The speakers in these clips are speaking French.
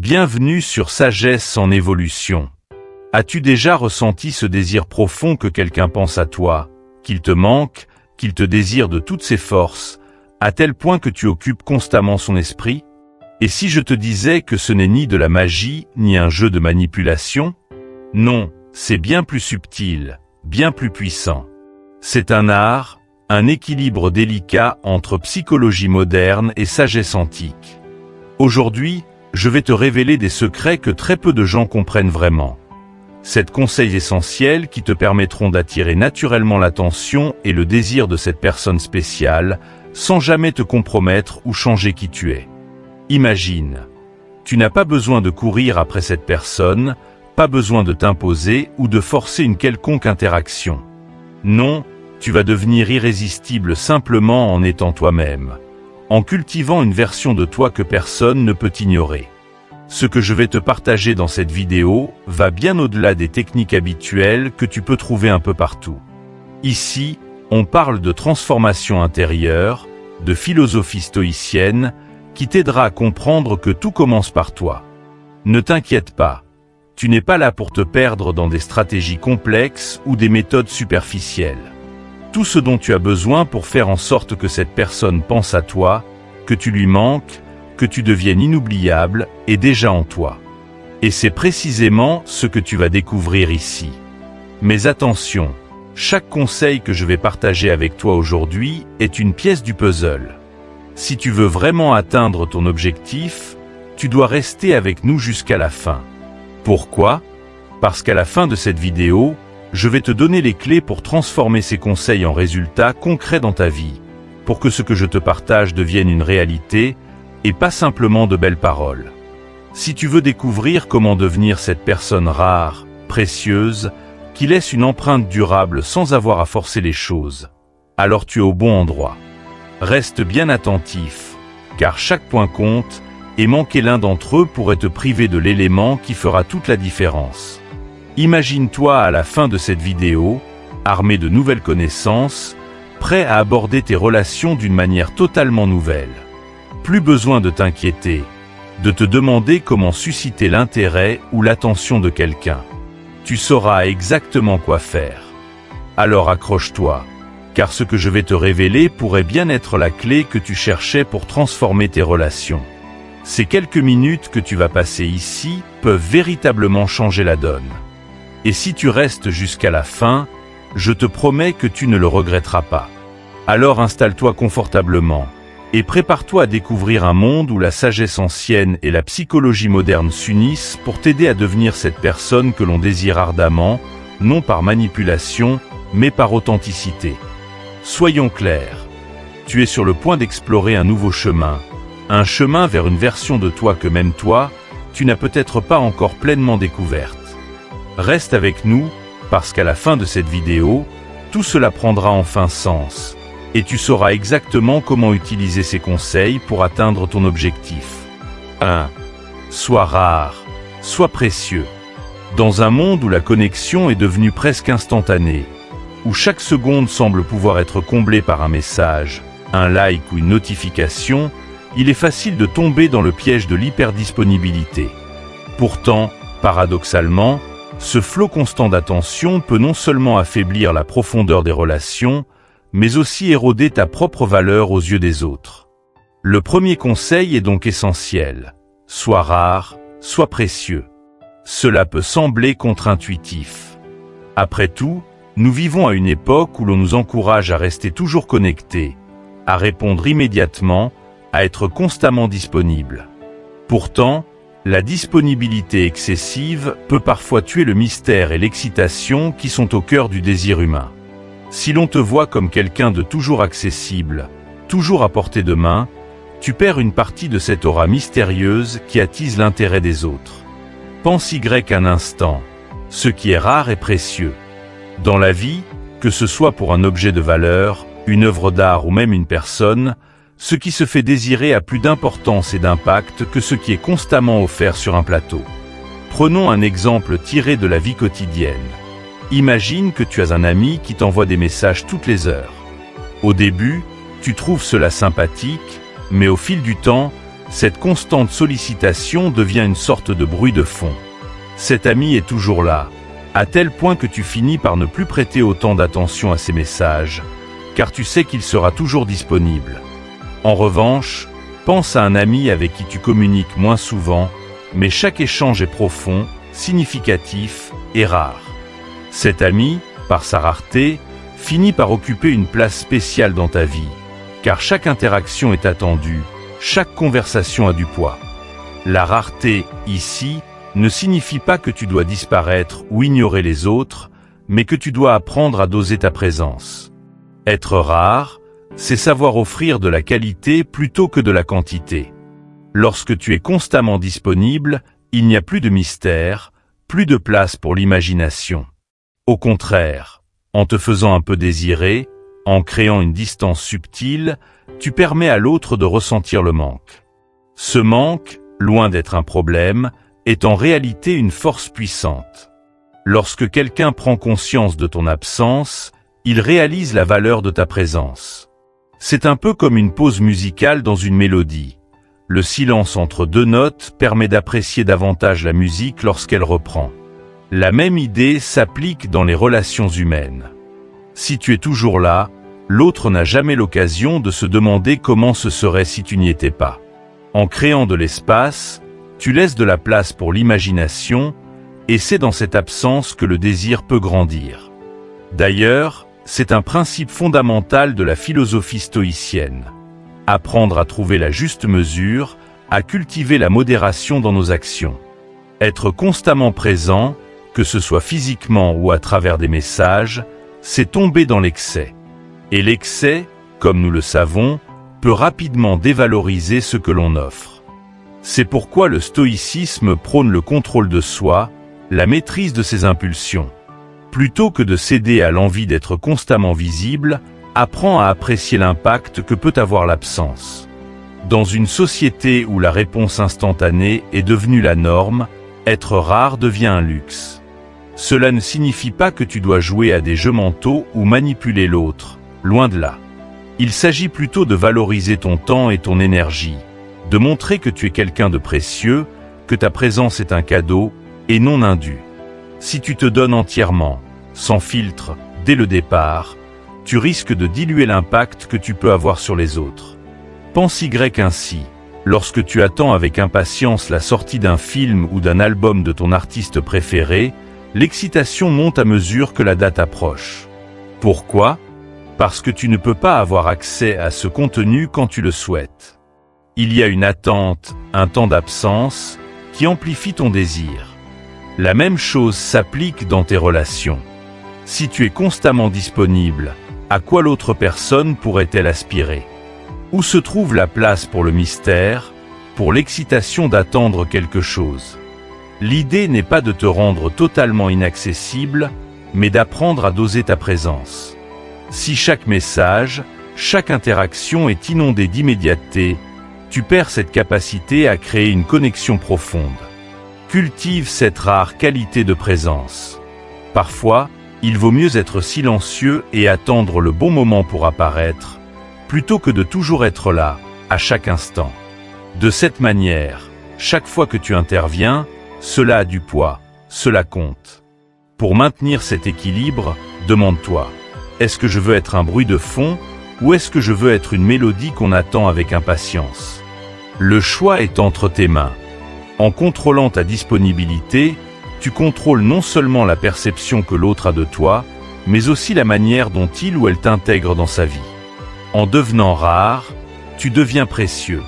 Bienvenue sur Sagesse en évolution. As-tu déjà ressenti ce désir profond que quelqu'un pense à toi, qu'il te manque, qu'il te désire de toutes ses forces, à tel point que tu occupes constamment son esprit? Et si je te disais que ce n'est ni de la magie, ni un jeu de manipulation? Non, c'est bien plus subtil, bien plus puissant. C'est un art, un équilibre délicat entre psychologie moderne et sagesse antique. Aujourd'hui, je vais te révéler des secrets que très peu de gens comprennent vraiment. 7 conseils essentiels qui te permettront d'attirer naturellement l'attention et le désir de cette personne spéciale, sans jamais te compromettre ou changer qui tu es. Imagine, tu n'as pas besoin de courir après cette personne, pas besoin de t'imposer ou de forcer une quelconque interaction. Non, tu vas devenir irrésistible simplement en étant toi-même, en cultivant une version de toi que personne ne peut ignorer. Ce que je vais te partager dans cette vidéo va bien au-delà des techniques habituelles que tu peux trouver un peu partout. Ici, on parle de transformation intérieure, de philosophie stoïcienne, qui t'aidera à comprendre que tout commence par toi. Ne t'inquiète pas, tu n'es pas là pour te perdre dans des stratégies complexes ou des méthodes superficielles. Tout ce dont tu as besoin pour faire en sorte que cette personne pense à toi, que tu lui manques, que tu deviennes inoubliable, est déjà en toi. Et c'est précisément ce que tu vas découvrir ici. Mais attention, chaque conseil que je vais partager avec toi aujourd'hui est une pièce du puzzle. Si tu veux vraiment atteindre ton objectif, tu dois rester avec nous jusqu'à la fin. Pourquoi? Parce qu'à la fin de cette vidéo, je vais te donner les clés pour transformer ces conseils en résultats concrets dans ta vie, pour que ce que je te partage devienne une réalité, et pas simplement de belles paroles. Si tu veux découvrir comment devenir cette personne rare, précieuse, qui laisse une empreinte durable sans avoir à forcer les choses, alors tu es au bon endroit. Reste bien attentif, car chaque point compte, et manquer l'un d'entre eux pourrait te priver de l'élément qui fera toute la différence. Imagine-toi à la fin de cette vidéo, armé de nouvelles connaissances, prêt à aborder tes relations d'une manière totalement nouvelle. Plus besoin de t'inquiéter, de te demander comment susciter l'intérêt ou l'attention de quelqu'un. Tu sauras exactement quoi faire. Alors accroche-toi, car ce que je vais te révéler pourrait bien être la clé que tu cherchais pour transformer tes relations. Ces quelques minutes que tu vas passer ici peuvent véritablement changer la donne. Et si tu restes jusqu'à la fin, je te promets que tu ne le regretteras pas. Alors installe-toi confortablement, et prépare-toi à découvrir un monde où la sagesse ancienne et la psychologie moderne s'unissent pour t'aider à devenir cette personne que l'on désire ardemment, non par manipulation, mais par authenticité. Soyons clairs, tu es sur le point d'explorer un nouveau chemin, un chemin vers une version de toi que même toi, tu n'as peut-être pas encore pleinement découverte. Reste avec nous, parce qu'à la fin de cette vidéo, tout cela prendra enfin sens, et tu sauras exactement comment utiliser ces conseils pour atteindre ton objectif. 1. Sois rare, sois précieux. Dans un monde où la connexion est devenue presque instantanée, où chaque seconde semble pouvoir être comblée par un message, un like ou une notification, il est facile de tomber dans le piège de l'hyperdisponibilité. Pourtant, paradoxalement, ce flot constant d'attention peut non seulement affaiblir la profondeur des relations, mais aussi éroder ta propre valeur aux yeux des autres. Le premier conseil est donc essentiel. Sois rare, sois précieux. Cela peut sembler contre-intuitif. Après tout, nous vivons à une époque où l'on nous encourage à rester toujours connectés, à répondre immédiatement, à être constamment disponible. Pourtant, la disponibilité excessive peut parfois tuer le mystère et l'excitation qui sont au cœur du désir humain. Si l'on te voit comme quelqu'un de toujours accessible, toujours à portée de main, tu perds une partie de cette aura mystérieuse qui attise l'intérêt des autres. Pense un instant, ce qui est rare est précieux. Dans la vie, que ce soit pour un objet de valeur, une œuvre d'art ou même une personne, ce qui se fait désirer a plus d'importance et d'impact que ce qui est constamment offert sur un plateau. Prenons un exemple tiré de la vie quotidienne. Imagine que tu as un ami qui t'envoie des messages toutes les heures. Au début, tu trouves cela sympathique, mais au fil du temps, Cette constante sollicitation devient une sorte de bruit de fond. Cet ami est toujours là, à tel point que tu finis par ne plus prêter autant d'attention à ses messages, car tu sais qu'il sera toujours disponible. En revanche, pense à un ami avec qui tu communiques moins souvent, mais chaque échange est profond, significatif et rare. Cet ami, par sa rareté, finit par occuper une place spéciale dans ta vie, car chaque interaction est attendue, chaque conversation a du poids. La rareté, ici, ne signifie pas que tu dois disparaître ou ignorer les autres, mais que tu dois apprendre à doser ta présence. Être rare, c'est savoir offrir de la qualité plutôt que de la quantité. Lorsque tu es constamment disponible, il n'y a plus de mystère, plus de place pour l'imagination. Au contraire, en te faisant un peu désirer, en créant une distance subtile, tu permets à l'autre de ressentir le manque. Ce manque, loin d'être un problème, est en réalité une force puissante. Lorsque quelqu'un prend conscience de ton absence, il réalise la valeur de ta présence. C'est un peu comme une pause musicale dans une mélodie. Le silence entre deux notes permet d'apprécier davantage la musique lorsqu'elle reprend. La même idée s'applique dans les relations humaines. Si tu es toujours là, l'autre n'a jamais l'occasion de se demander comment ce serait si tu n'y étais pas. En créant de l'espace, tu laisses de la place pour l'imagination, et c'est dans cette absence que le désir peut grandir. D'ailleurs, c'est un principe fondamental de la philosophie stoïcienne. Apprendre à trouver la juste mesure, à cultiver la modération dans nos actions. Être constamment présent, que ce soit physiquement ou à travers des messages, c'est tomber dans l'excès. Et l'excès, comme nous le savons, peut rapidement dévaloriser ce que l'on offre. C'est pourquoi le stoïcisme prône le contrôle de soi, la maîtrise de ses impulsions. Plutôt que de céder à l'envie d'être constamment visible, apprends à apprécier l'impact que peut avoir l'absence. Dans une société où la réponse instantanée est devenue la norme, être rare devient un luxe. Cela ne signifie pas que tu dois jouer à des jeux mentaux ou manipuler l'autre, loin de là. Il s'agit plutôt de valoriser ton temps et ton énergie, de montrer que tu es quelqu'un de précieux, que ta présence est un cadeau et non un dû. Si tu te donnes entièrement, sans filtre, dès le départ, tu risques de diluer l'impact que tu peux avoir sur les autres. Pense ainsi. Lorsque tu attends avec impatience la sortie d'un film ou d'un album de ton artiste préféré, l'excitation monte à mesure que la date approche. Pourquoi ? Parce que tu ne peux pas avoir accès à ce contenu quand tu le souhaites. Il y a une attente, un temps d'absence, qui amplifie ton désir. La même chose s'applique dans tes relations. Si tu es constamment disponible, à quoi l'autre personne pourrait-elle aspirer ? Où se trouve la place pour le mystère, pour l'excitation d'attendre quelque chose ? L'idée n'est pas de te rendre totalement inaccessible, mais d'apprendre à doser ta présence. Si chaque message, chaque interaction est inondée d'immédiateté, tu perds cette capacité à créer une connexion profonde. Cultive cette rare qualité de présence. Parfois, il vaut mieux être silencieux et attendre le bon moment pour apparaître, plutôt que de toujours être là, à chaque instant. De cette manière, chaque fois que tu interviens, cela a du poids, cela compte. Pour maintenir cet équilibre, demande-toi, est-ce que je veux être un bruit de fond, ou est-ce que je veux être une mélodie qu'on attend avec impatience ? Le choix est entre tes mains. En contrôlant ta disponibilité, tu contrôles non seulement la perception que l'autre a de toi, mais aussi la manière dont il ou elle t'intègre dans sa vie. En devenant rare, tu deviens précieux.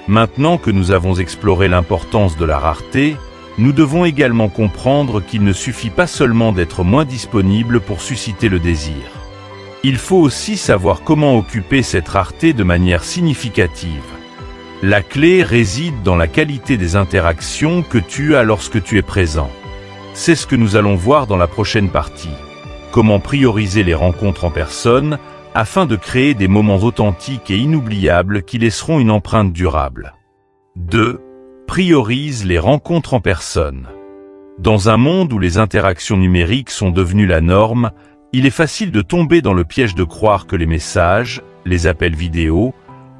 Maintenant que nous avons exploré l'importance de la rareté, nous devons également comprendre qu'il ne suffit pas seulement d'être moins disponible pour susciter le désir. Il faut aussi savoir comment occuper cette rareté de manière significative. La clé réside dans la qualité des interactions que tu as lorsque tu es présent. C'est ce que nous allons voir dans la prochaine partie. Comment prioriser les rencontres en personne afin de créer des moments authentiques et inoubliables qui laisseront une empreinte durable. 2. Priorise les rencontres en personne. Dans un monde où les interactions numériques sont devenues la norme, il est facile de tomber dans le piège de croire que les messages, les appels vidéo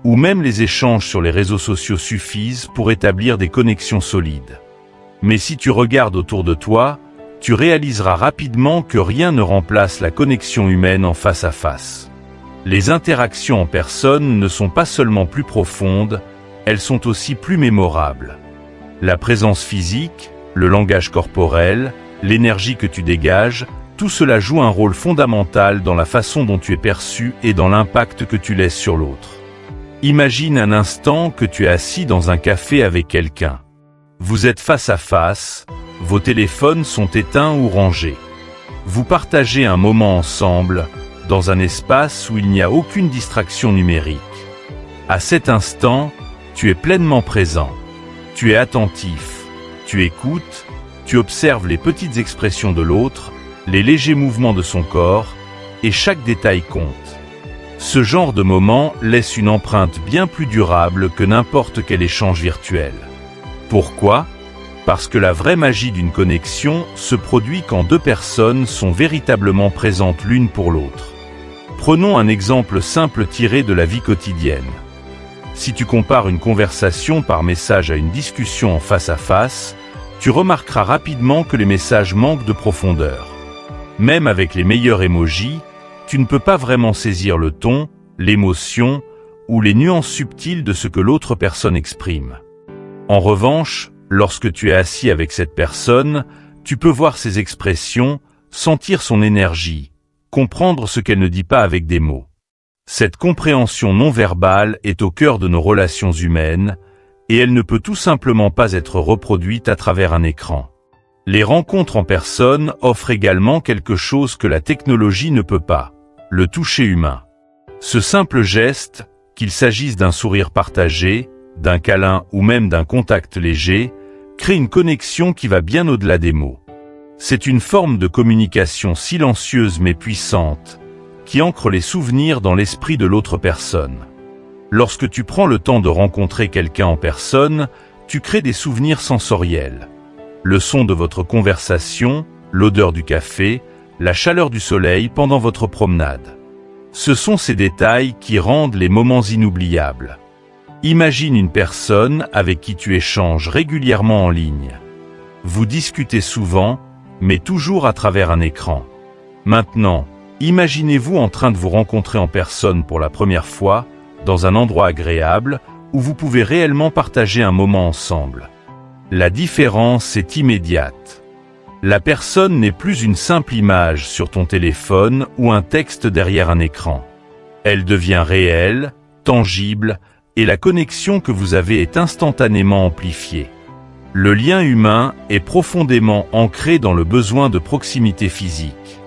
ou même les échanges sur les réseaux sociaux suffisent pour établir des connexions solides. Mais si tu regardes autour de toi, tu réaliseras rapidement que rien ne remplace la connexion humaine en face à face. Les interactions en personne ne sont pas seulement plus profondes, elles sont aussi plus mémorables. La présence physique, le langage corporel, l'énergie que tu dégages, tout cela joue un rôle fondamental dans la façon dont tu es perçu et dans l'impact que tu laisses sur l'autre. Imagine un instant que tu es assis dans un café avec quelqu'un. Vous êtes face à face, vos téléphones sont éteints ou rangés. Vous partagez un moment ensemble, dans un espace où il n'y a aucune distraction numérique. À cet instant, tu es pleinement présent. Tu es attentif, tu écoutes, tu observes les petites expressions de l'autre, les légers mouvements de son corps, et chaque détail compte. Ce genre de moment laisse une empreinte bien plus durable que n'importe quel échange virtuel. Pourquoi ? Parce que la vraie magie d'une connexion se produit quand deux personnes sont véritablement présentes l'une pour l'autre. Prenons un exemple simple tiré de la vie quotidienne. Si tu compares une conversation par message à une discussion en face à face, tu remarqueras rapidement que les messages manquent de profondeur. Même avec les meilleurs emojis, tu ne peux pas vraiment saisir le ton, l'émotion ou les nuances subtiles de ce que l'autre personne exprime. En revanche, lorsque tu es assis avec cette personne, tu peux voir ses expressions, sentir son énergie, comprendre ce qu'elle ne dit pas avec des mots. Cette compréhension non verbale est au cœur de nos relations humaines, et elle ne peut tout simplement pas être reproduite à travers un écran. Les rencontres en personne offrent également quelque chose que la technologie ne peut pas, le toucher humain. Ce simple geste, qu'il s'agisse d'un sourire partagé, d'un câlin ou même d'un contact léger, crée une connexion qui va bien au-delà des mots. C'est une forme de communication silencieuse mais puissante, qui ancre les souvenirs dans l'esprit de l'autre personne. Lorsque tu prends le temps de rencontrer quelqu'un en personne, tu crées des souvenirs sensoriels. Le son de votre conversation, l'odeur du café, la chaleur du soleil pendant votre promenade. Ce sont ces détails qui rendent les moments inoubliables. Imagine une personne avec qui tu échanges régulièrement en ligne. Vous discutez souvent, mais toujours à travers un écran. Maintenant, imaginez-vous en train de vous rencontrer en personne pour la première fois, dans un endroit agréable, où vous pouvez réellement partager un moment ensemble. La différence est immédiate. La personne n'est plus une simple image sur ton téléphone ou un texte derrière un écran. Elle devient réelle, tangible, et la connexion que vous avez est instantanément amplifiée. Le lien humain est profondément ancré dans le besoin de proximité physique.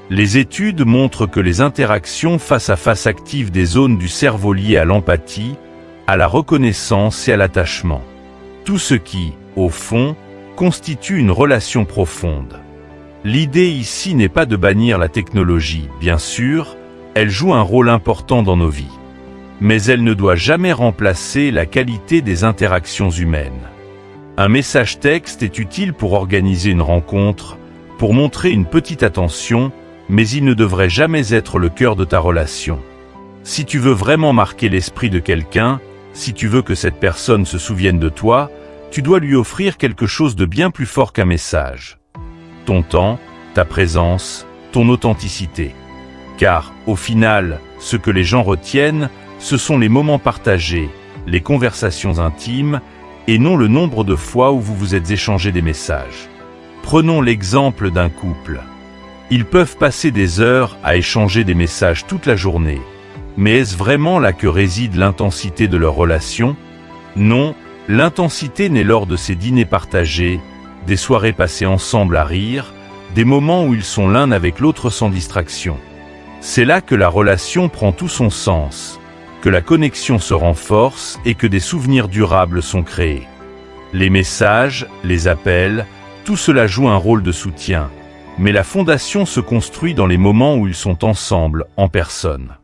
Les études montrent que les interactions face à face activent des zones du cerveau liées à l'empathie, à la reconnaissance et à l'attachement. Tout ce qui, au fond, constitue une relation profonde. L'idée ici n'est pas de bannir la technologie, bien sûr, elle joue un rôle important dans nos vies. Mais elle ne doit jamais remplacer la qualité des interactions humaines. Un message texte est utile pour organiser une rencontre, pour montrer une petite attention, mais il ne devrait jamais être le cœur de ta relation. Si tu veux vraiment marquer l'esprit de quelqu'un, si tu veux que cette personne se souvienne de toi, tu dois lui offrir quelque chose de bien plus fort qu'un message. Ton temps, ta présence, ton authenticité. Car, au final, ce que les gens retiennent, ce sont les moments partagés, les conversations intimes, et non le nombre de fois où vous vous êtes échangé des messages. Prenons l'exemple d'un couple. Ils peuvent passer des heures à échanger des messages toute la journée. Mais est-ce vraiment là que réside l'intensité de leur relation? Non, l'intensité naît lors de ces dîners partagés, des soirées passées ensemble à rire, des moments où ils sont l'un avec l'autre sans distraction. C'est là que la relation prend tout son sens, que la connexion se renforce et que des souvenirs durables sont créés. Les messages, les appels, tout cela joue un rôle de soutien, mais la fondation se construit dans les moments où ils sont ensemble, en personne.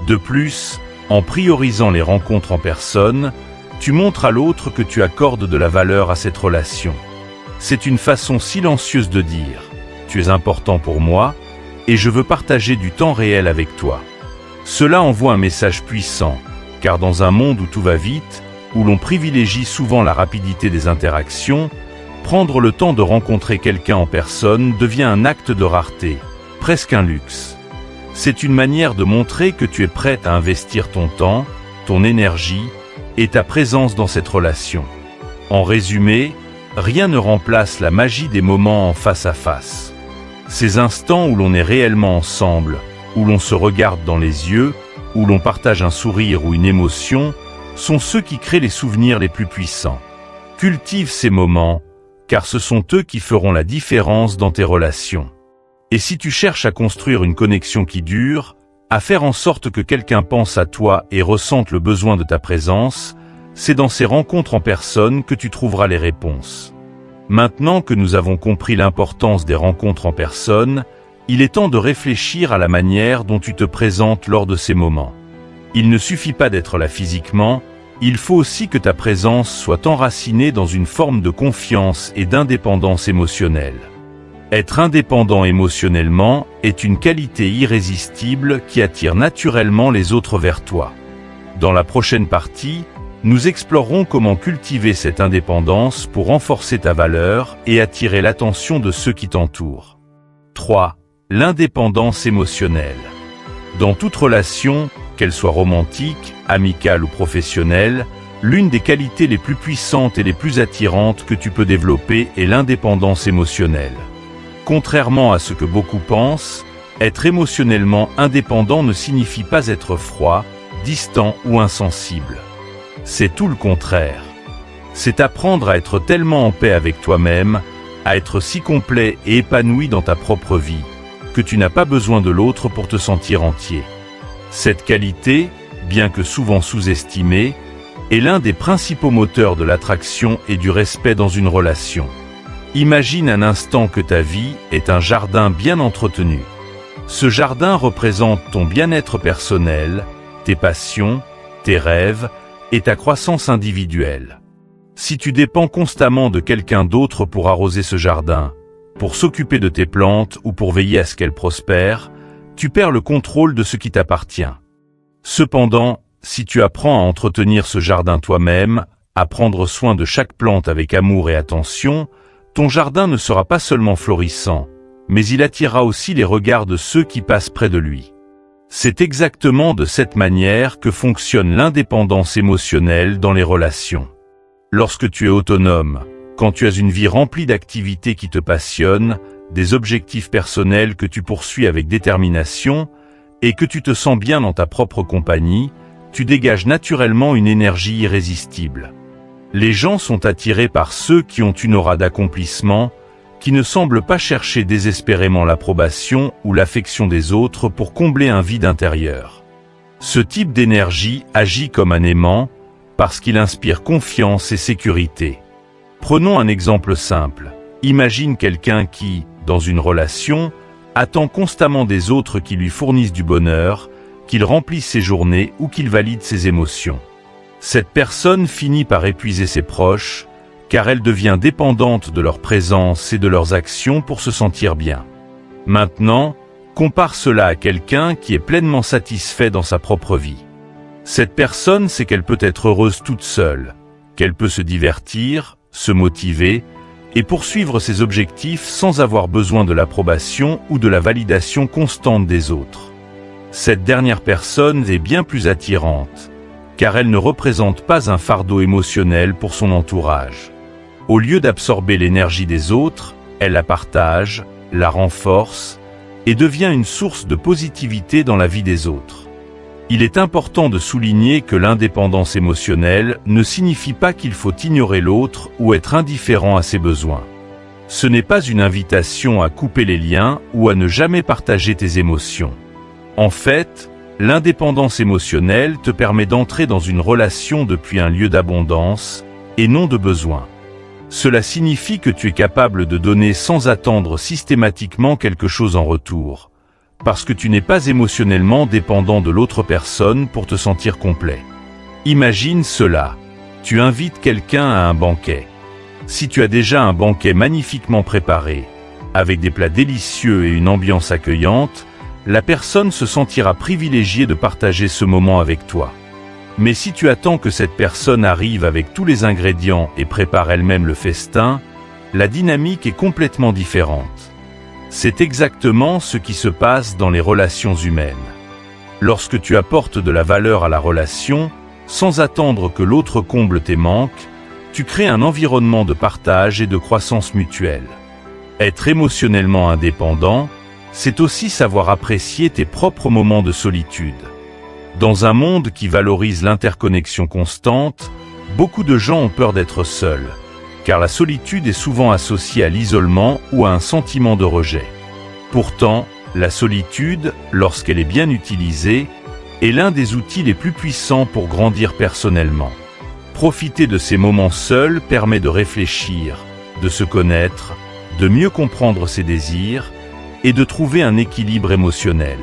De plus, en priorisant les rencontres en personne, tu montres à l'autre que tu accordes de la valeur à cette relation. C'est une façon silencieuse de dire « Tu es important pour moi et je veux partager du temps réel avec toi ». Cela envoie un message puissant. car dans un monde où tout va vite, où l'on privilégie souvent la rapidité des interactions, prendre le temps de rencontrer quelqu'un en personne devient un acte de rareté, presque un luxe. C'est une manière de montrer que tu es prête à investir ton temps, ton énergie et ta présence dans cette relation. En résumé, rien ne remplace la magie des moments en face à face. Ces instants où l'on est réellement ensemble, où l'on se regarde dans les yeux, où l'on partage un sourire ou une émotion, sont ceux qui créent les souvenirs les plus puissants. Cultive ces moments, car ce sont eux qui feront la différence dans tes relations. Et si tu cherches à construire une connexion qui dure, à faire en sorte que quelqu'un pense à toi et ressente le besoin de ta présence, c'est dans ces rencontres en personne que tu trouveras les réponses. Maintenant que nous avons compris l'importance des rencontres en personne, il est temps de réfléchir à la manière dont tu te présentes lors de ces moments. Il ne suffit pas d'être là physiquement, il faut aussi que ta présence soit enracinée dans une forme de confiance et d'indépendance émotionnelle. Être indépendant émotionnellement est une qualité irrésistible qui attire naturellement les autres vers toi. Dans la prochaine partie, nous explorerons comment cultiver cette indépendance pour renforcer ta valeur et attirer l'attention de ceux qui t'entourent. 3. L'indépendance émotionnelle. Dans toute relation, qu'elle soit romantique, amicale ou professionnelle, l'une des qualités les plus puissantes et les plus attirantes que tu peux développer est l'indépendance émotionnelle. Contrairement à ce que beaucoup pensent, être émotionnellement indépendant ne signifie pas être froid, distant ou insensible. C'est tout le contraire. C'est apprendre à être tellement en paix avec toi-même, à être si complet et épanoui dans ta propre vie, que tu n'as pas besoin de l'autre pour te sentir entier. Cette qualité, bien que souvent sous-estimée, est l'un des principaux moteurs de l'attraction et du respect dans une relation. Imagine un instant que ta vie est un jardin bien entretenu. Ce jardin représente ton bien-être personnel, tes passions, tes rêves et ta croissance individuelle. Si tu dépends constamment de quelqu'un d'autre pour arroser ce jardin, pour s'occuper de tes plantes ou pour veiller à ce qu'elles prospèrent, tu perds le contrôle de ce qui t'appartient. Cependant, si tu apprends à entretenir ce jardin toi-même, à prendre soin de chaque plante avec amour et attention, ton jardin ne sera pas seulement florissant, mais il attirera aussi les regards de ceux qui passent près de lui. C'est exactement de cette manière que fonctionne l'indépendance émotionnelle dans les relations. Lorsque tu es autonome, quand tu as une vie remplie d'activités qui te passionnent, des objectifs personnels que tu poursuis avec détermination, et que tu te sens bien dans ta propre compagnie, tu dégages naturellement une énergie irrésistible. Les gens sont attirés par ceux qui ont une aura d'accomplissement, qui ne semblent pas chercher désespérément l'approbation ou l'affection des autres pour combler un vide intérieur. Ce type d'énergie agit comme un aimant, parce qu'il inspire confiance et sécurité. Prenons un exemple simple. Imagine quelqu'un qui, dans une relation, attend constamment des autres qui lui fournissent du bonheur, qu'il remplisse ses journées ou qu'il valide ses émotions. Cette personne finit par épuiser ses proches, car elle devient dépendante de leur présence et de leurs actions pour se sentir bien. Maintenant, compare cela à quelqu'un qui est pleinement satisfait dans sa propre vie. Cette personne sait qu'elle peut être heureuse toute seule, qu'elle peut se divertir, se motiver et poursuivre ses objectifs sans avoir besoin de l'approbation ou de la validation constante des autres. Cette dernière personne est bien plus attirante, car elle ne représente pas un fardeau émotionnel pour son entourage. Au lieu d'absorber l'énergie des autres, elle la partage, la renforce et devient une source de positivité dans la vie des autres. Il est important de souligner que l'indépendance émotionnelle ne signifie pas qu'il faut ignorer l'autre ou être indifférent à ses besoins. Ce n'est pas une invitation à couper les liens ou à ne jamais partager tes émotions. En fait, l'indépendance émotionnelle te permet d'entrer dans une relation depuis un lieu d'abondance et non de besoin. Cela signifie que tu es capable de donner sans attendre systématiquement quelque chose en retour, parce que tu n'es pas émotionnellement dépendant de l'autre personne pour te sentir complet. Imagine cela. Tu invites quelqu'un à un banquet. Si tu as déjà un banquet magnifiquement préparé, avec des plats délicieux et une ambiance accueillante, la personne se sentira privilégiée de partager ce moment avec toi. Mais si tu attends que cette personne arrive avec tous les ingrédients et prépare elle-même le festin, la dynamique est complètement différente. C'est exactement ce qui se passe dans les relations humaines. Lorsque tu apportes de la valeur à la relation, sans attendre que l'autre comble tes manques, tu crées un environnement de partage et de croissance mutuelle. Être émotionnellement indépendant, c'est aussi savoir apprécier tes propres moments de solitude. Dans un monde qui valorise l'interconnexion constante, beaucoup de gens ont peur d'être seuls, car la solitude est souvent associée à l'isolement ou à un sentiment de rejet. Pourtant, la solitude, lorsqu'elle est bien utilisée, est l'un des outils les plus puissants pour grandir personnellement. Profiter de ces moments seuls permet de réfléchir, de se connaître, de mieux comprendre ses désirs et de trouver un équilibre émotionnel.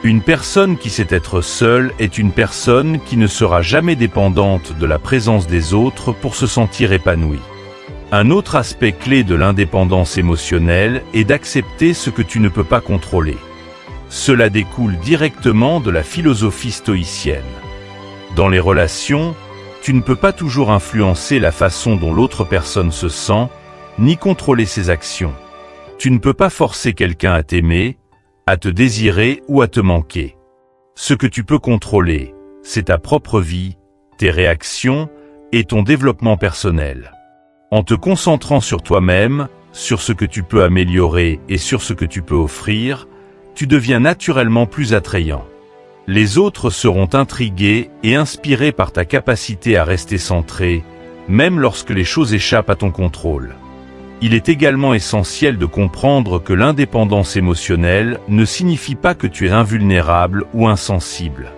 Une personne qui sait être seule est une personne qui ne sera jamais dépendante de la présence des autres pour se sentir épanouie. Un autre aspect clé de l'indépendance émotionnelle est d'accepter ce que tu ne peux pas contrôler. Cela découle directement de la philosophie stoïcienne. Dans les relations, tu ne peux pas toujours influencer la façon dont l'autre personne se sent, ni contrôler ses actions. Tu ne peux pas forcer quelqu'un à t'aimer, à te désirer ou à te manquer. Ce que tu peux contrôler, c'est ta propre vie, tes réactions et ton développement personnel. En te concentrant sur toi-même, sur ce que tu peux améliorer et sur ce que tu peux offrir, tu deviens naturellement plus attrayant. Les autres seront intrigués et inspirés par ta capacité à rester centré, même lorsque les choses échappent à ton contrôle. Il est également essentiel de comprendre que l'indépendance émotionnelle ne signifie pas que tu es invulnérable ou insensible.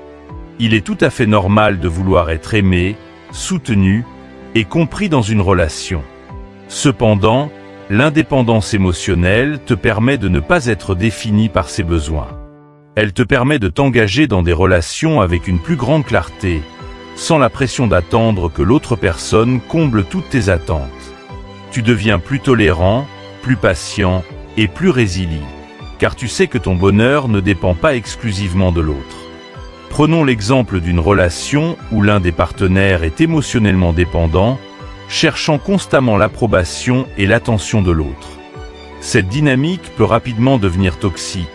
Il est tout à fait normal de vouloir être aimé, soutenu et compris dans une relation. Cependant, l'indépendance émotionnelle te permet de ne pas être défini par ses besoins. Elle te permet de t'engager dans des relations avec une plus grande clarté, sans la pression d'attendre que l'autre personne comble toutes tes attentes. Tu deviens plus tolérant, plus patient et plus résilient, car tu sais que ton bonheur ne dépend pas exclusivement de l'autre. Prenons l'exemple d'une relation où l'un des partenaires est émotionnellement dépendant, cherchant constamment l'approbation et l'attention de l'autre. Cette dynamique peut rapidement devenir toxique,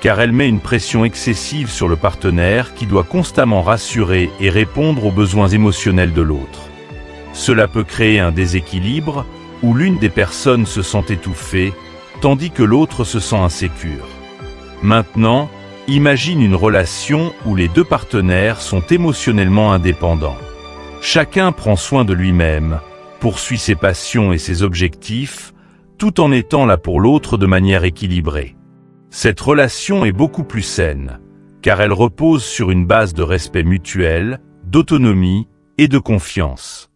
car elle met une pression excessive sur le partenaire qui doit constamment rassurer et répondre aux besoins émotionnels de l'autre. Cela peut créer un déséquilibre où l'une des personnes se sent étouffée, tandis que l'autre se sent insécure. Maintenant, imagine une relation où les deux partenaires sont émotionnellement indépendants. Chacun prend soin de lui-même, poursuit ses passions et ses objectifs, tout en étant là pour l'autre de manière équilibrée. Cette relation est beaucoup plus saine, car elle repose sur une base de respect mutuel, d'autonomie et de confiance.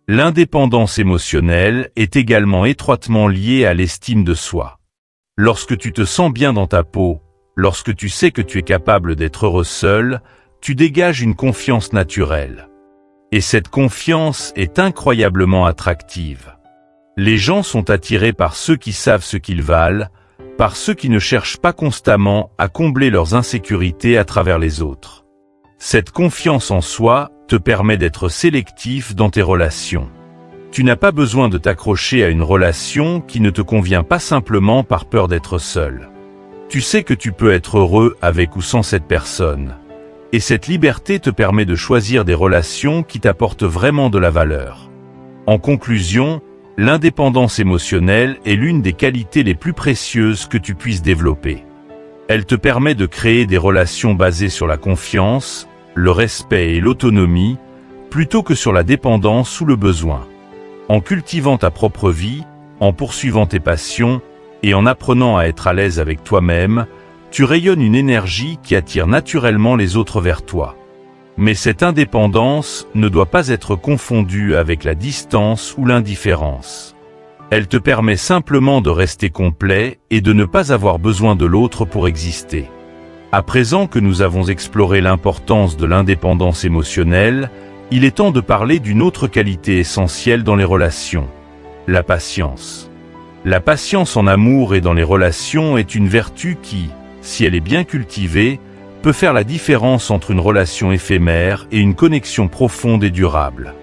L'indépendance émotionnelle est également étroitement liée à l'estime de soi. Lorsque tu te sens bien dans ta peau, lorsque tu sais que tu es capable d'être heureux seul, tu dégages une confiance naturelle. Et cette confiance est incroyablement attractive. Les gens sont attirés par ceux qui savent ce qu'ils valent, par ceux qui ne cherchent pas constamment à combler leurs insécurités à travers les autres. Cette confiance en soi te permet d'être sélectif dans tes relations. Tu n'as pas besoin de t'accrocher à une relation qui ne te convient pas simplement par peur d'être seul. Tu sais que tu peux être heureux avec ou sans cette personne. Et cette liberté te permet de choisir des relations qui t'apportent vraiment de la valeur. En conclusion, l'indépendance émotionnelle est l'une des qualités les plus précieuses que tu puisses développer. Elle te permet de créer des relations basées sur la confiance, le respect et l'autonomie, plutôt que sur la dépendance ou le besoin. En cultivant ta propre vie, en poursuivant tes passions et en apprenant à être à l'aise avec toi-même, tu rayonnes une énergie qui attire naturellement les autres vers toi. Mais cette indépendance ne doit pas être confondue avec la distance ou l'indifférence. Elle te permet simplement de rester complet et de ne pas avoir besoin de l'autre pour exister. À présent que nous avons exploré l'importance de l'indépendance émotionnelle, il est temps de parler d'une autre qualité essentielle dans les relations, la patience. La patience en amour et dans les relations est une vertu qui, si elle est bien cultivée, peut faire la différence entre une relation éphémère et une connexion profonde et durable.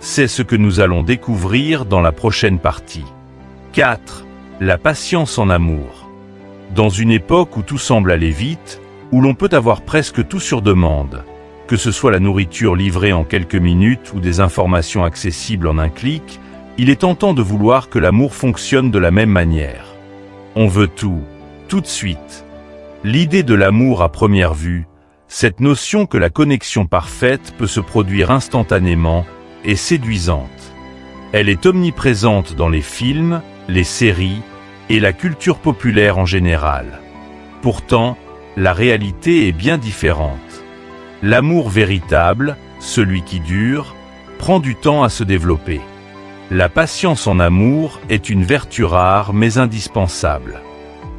C'est ce que nous allons découvrir dans la prochaine partie. 4. La patience en amour. Dans une époque où tout semble aller vite, où l'on peut avoir presque tout sur demande, que ce soit la nourriture livrée en quelques minutes ou des informations accessibles en un clic, il est tentant de vouloir que l'amour fonctionne de la même manière. On veut tout de suite. L'idée de l'amour à première vue, cette notion que la connexion parfaite peut se produire instantanément, est séduisante. Elle est omniprésente dans les films, les séries et la culture populaire en général. Pourtant, la réalité est bien différente. L'amour véritable, celui qui dure, prend du temps à se développer. La patience en amour est une vertu rare mais indispensable.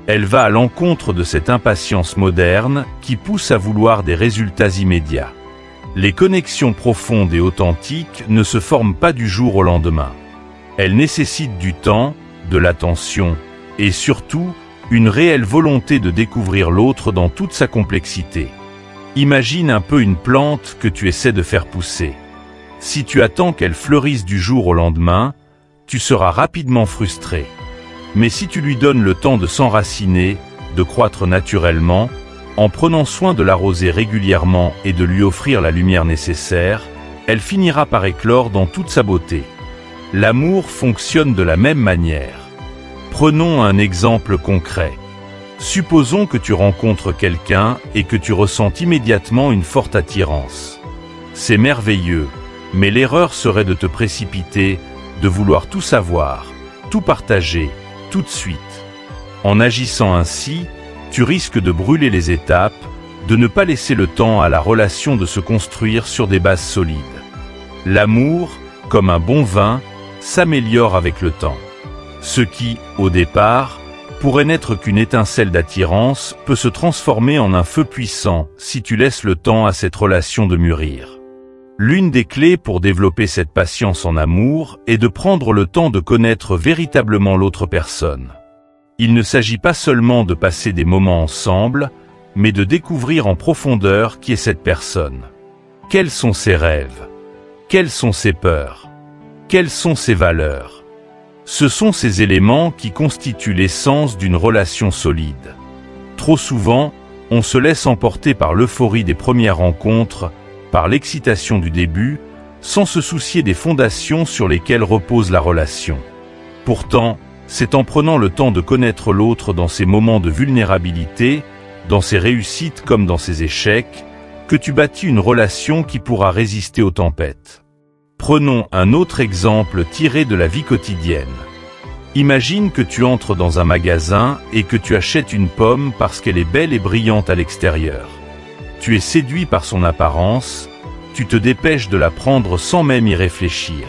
Elle va à l'encontre de cette impatience moderne qui pousse à vouloir des résultats immédiats. Les connexions profondes et authentiques ne se forment pas du jour au lendemain. Elles nécessitent du temps, de l'attention et surtout une réelle volonté de découvrir l'autre dans toute sa complexité. Imagine un peu une plante que tu essaies de faire pousser. Si tu attends qu'elle fleurisse du jour au lendemain, tu seras rapidement frustré. Mais si tu lui donnes le temps de s'enraciner, de croître naturellement, en prenant soin de l'arroser régulièrement et de lui offrir la lumière nécessaire, elle finira par éclore dans toute sa beauté. L'amour fonctionne de la même manière. Prenons un exemple concret. Supposons que tu rencontres quelqu'un et que tu ressens immédiatement une forte attirance. C'est merveilleux, mais l'erreur serait de te précipiter, de vouloir tout savoir, tout partager, tout de suite. En agissant ainsi, tu risques de brûler les étapes, de ne pas laisser le temps à la relation de se construire sur des bases solides. L'amour, comme un bon vin, s'améliore avec le temps. Ce qui, au départ, pourrait n'être qu'une étincelle d'attirance peut se transformer en un feu puissant si tu laisses le temps à cette relation de mûrir. L'une des clés pour développer cette patience en amour est de prendre le temps de connaître véritablement l'autre personne. Il ne s'agit pas seulement de passer des moments ensemble, mais de découvrir en profondeur qui est cette personne. Quels sont ses rêves? Quelles sont ses peurs? Quelles sont ses valeurs? Ce sont ces éléments qui constituent l'essence d'une relation solide. Trop souvent, on se laisse emporter par l'euphorie des premières rencontres, par l'excitation du début, sans se soucier des fondations sur lesquelles repose la relation. Pourtant, c'est en prenant le temps de connaître l'autre dans ses moments de vulnérabilité, dans ses réussites comme dans ses échecs, que tu bâtis une relation qui pourra résister aux tempêtes. Prenons un autre exemple tiré de la vie quotidienne. Imagine que tu entres dans un magasin et que tu achètes une pomme parce qu'elle est belle et brillante à l'extérieur. Tu es séduit par son apparence, tu te dépêches de la prendre sans même y réfléchir.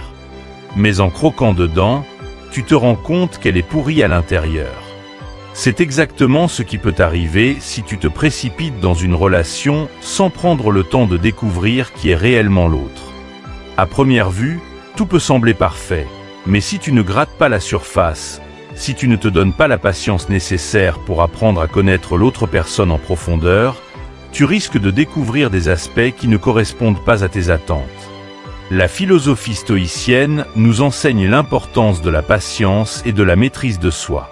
Mais en croquant dedans, tu te rends compte qu'elle est pourrie à l'intérieur. C'est exactement ce qui peut arriver si tu te précipites dans une relation sans prendre le temps de découvrir qui est réellement l'autre. À première vue, tout peut sembler parfait, mais si tu ne grattes pas la surface, si tu ne te donnes pas la patience nécessaire pour apprendre à connaître l'autre personne en profondeur, tu risques de découvrir des aspects qui ne correspondent pas à tes attentes. La philosophie stoïcienne nous enseigne l'importance de la patience et de la maîtrise de soi.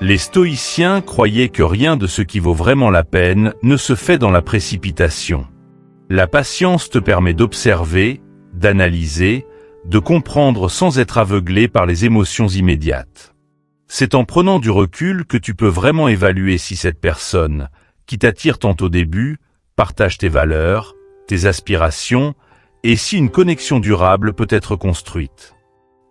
Les stoïciens croyaient que rien de ce qui vaut vraiment la peine ne se fait dans la précipitation. La patience te permet d'observer, d'analyser, de comprendre sans être aveuglé par les émotions immédiates. C'est en prenant du recul que tu peux vraiment évaluer si cette personne, qui t'attire tant au début, partage tes valeurs, tes aspirations, et si une connexion durable peut être construite.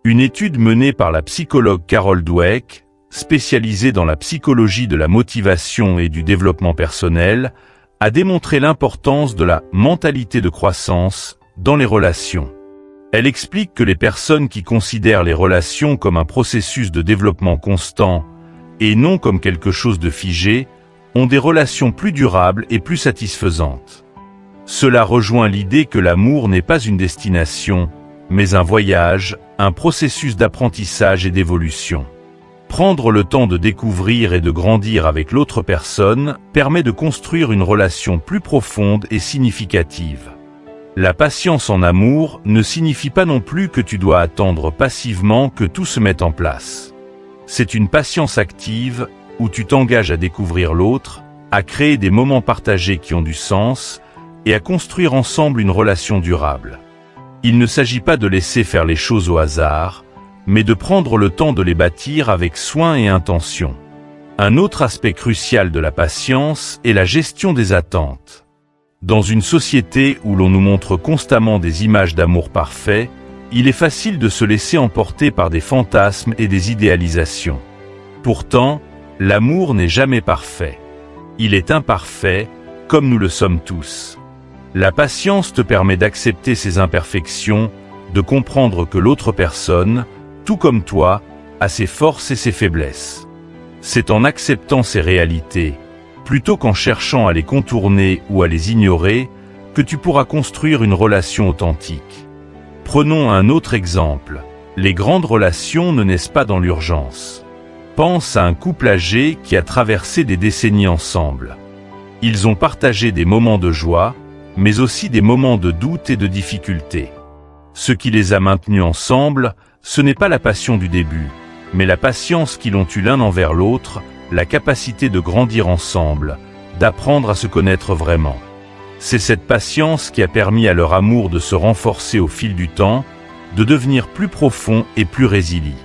Une étude menée par la psychologue Carol Dweck, spécialisée dans la psychologie de la motivation et du développement personnel, a démontré l'importance de la mentalité de croissance dans les relations. Elle explique que les personnes qui considèrent les relations comme un processus de développement constant et non comme quelque chose de figé, ont des relations plus durables et plus satisfaisantes. Cela rejoint l'idée que l'amour n'est pas une destination, mais un voyage, un processus d'apprentissage et d'évolution. Prendre le temps de découvrir et de grandir avec l'autre personne permet de construire une relation plus profonde et significative. La patience en amour ne signifie pas non plus que tu dois attendre passivement que tout se mette en place. C'est une patience active où tu t'engages à découvrir l'autre, à créer des moments partagés qui ont du sens et à construire ensemble une relation durable. Il ne s'agit pas de laisser faire les choses au hasard, mais de prendre le temps de les bâtir avec soin et intention. Un autre aspect crucial de la patience est la gestion des attentes. Dans une société où l'on nous montre constamment des images d'amour parfait, il est facile de se laisser emporter par des fantasmes et des idéalisations. Pourtant, l'amour n'est jamais parfait. Il est imparfait, comme nous le sommes tous. La patience te permet d'accepter ses imperfections, de comprendre que l'autre personne, tout comme toi, a ses forces et ses faiblesses. C'est en acceptant ces réalités, plutôt qu'en cherchant à les contourner ou à les ignorer, que tu pourras construire une relation authentique. Prenons un autre exemple. Les grandes relations ne naissent pas dans l'urgence. Pense à un couple âgé qui a traversé des décennies ensemble. Ils ont partagé des moments de joie, mais aussi des moments de doute et de difficulté. Ce qui les a maintenus ensemble, ce n'est pas la passion du début, mais la patience qu'ils ont eue l'un envers l'autre, la capacité de grandir ensemble, d'apprendre à se connaître vraiment. C'est cette patience qui a permis à leur amour de se renforcer au fil du temps, de devenir plus profond et plus résilient.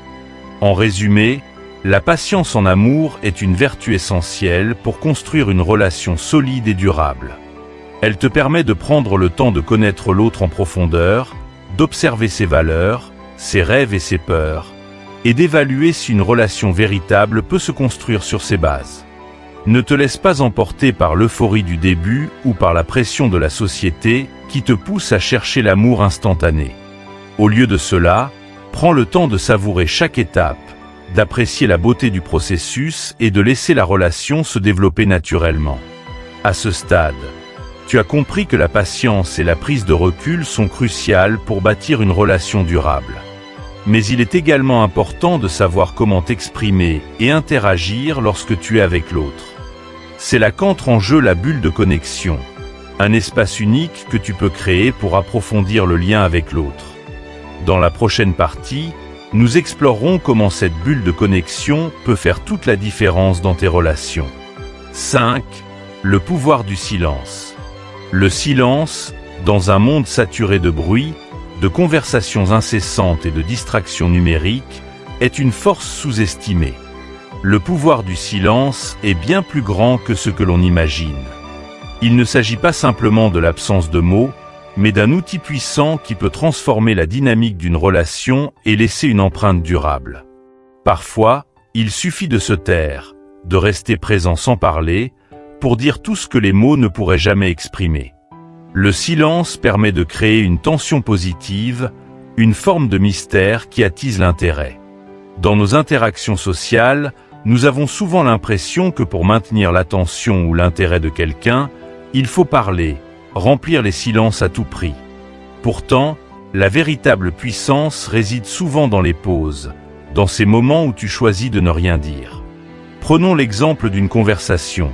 En résumé, la patience en amour est une vertu essentielle pour construire une relation solide et durable. Elle te permet de prendre le temps de connaître l'autre en profondeur, d'observer ses valeurs, ses rêves et ses peurs, et d'évaluer si une relation véritable peut se construire sur ses bases. Ne te laisse pas emporter par l'euphorie du début ou par la pression de la société qui te pousse à chercher l'amour instantané. Au lieu de cela, prends le temps de savourer chaque étape, d'apprécier la beauté du processus et de laisser la relation se développer naturellement. À ce stade, tu as compris que la patience et la prise de recul sont cruciales pour bâtir une relation durable. Mais il est également important de savoir comment t'exprimer et interagir lorsque tu es avec l'autre. C'est là qu'entre en jeu la bulle de connexion, un espace unique que tu peux créer pour approfondir le lien avec l'autre. Dans la prochaine partie, nous explorerons comment cette bulle de connexion peut faire toute la différence dans tes relations. 5. Le pouvoir du silence. Le silence, dans un monde saturé de bruit, de conversations incessantes et de distractions numériques, est une force sous-estimée. Le pouvoir du silence est bien plus grand que ce que l'on imagine. Il ne s'agit pas simplement de l'absence de mots, mais d'un outil puissant qui peut transformer la dynamique d'une relation et laisser une empreinte durable. Parfois, il suffit de se taire, de rester présent sans parler, pour dire tout ce que les mots ne pourraient jamais exprimer. Le silence permet de créer une tension positive, une forme de mystère qui attise l'intérêt. Dans nos interactions sociales, nous avons souvent l'impression que pour maintenir l'attention ou l'intérêt de quelqu'un, il faut parler, remplir les silences à tout prix. Pourtant, la véritable puissance réside souvent dans les pauses, dans ces moments où tu choisis de ne rien dire. Prenons l'exemple d'une conversation.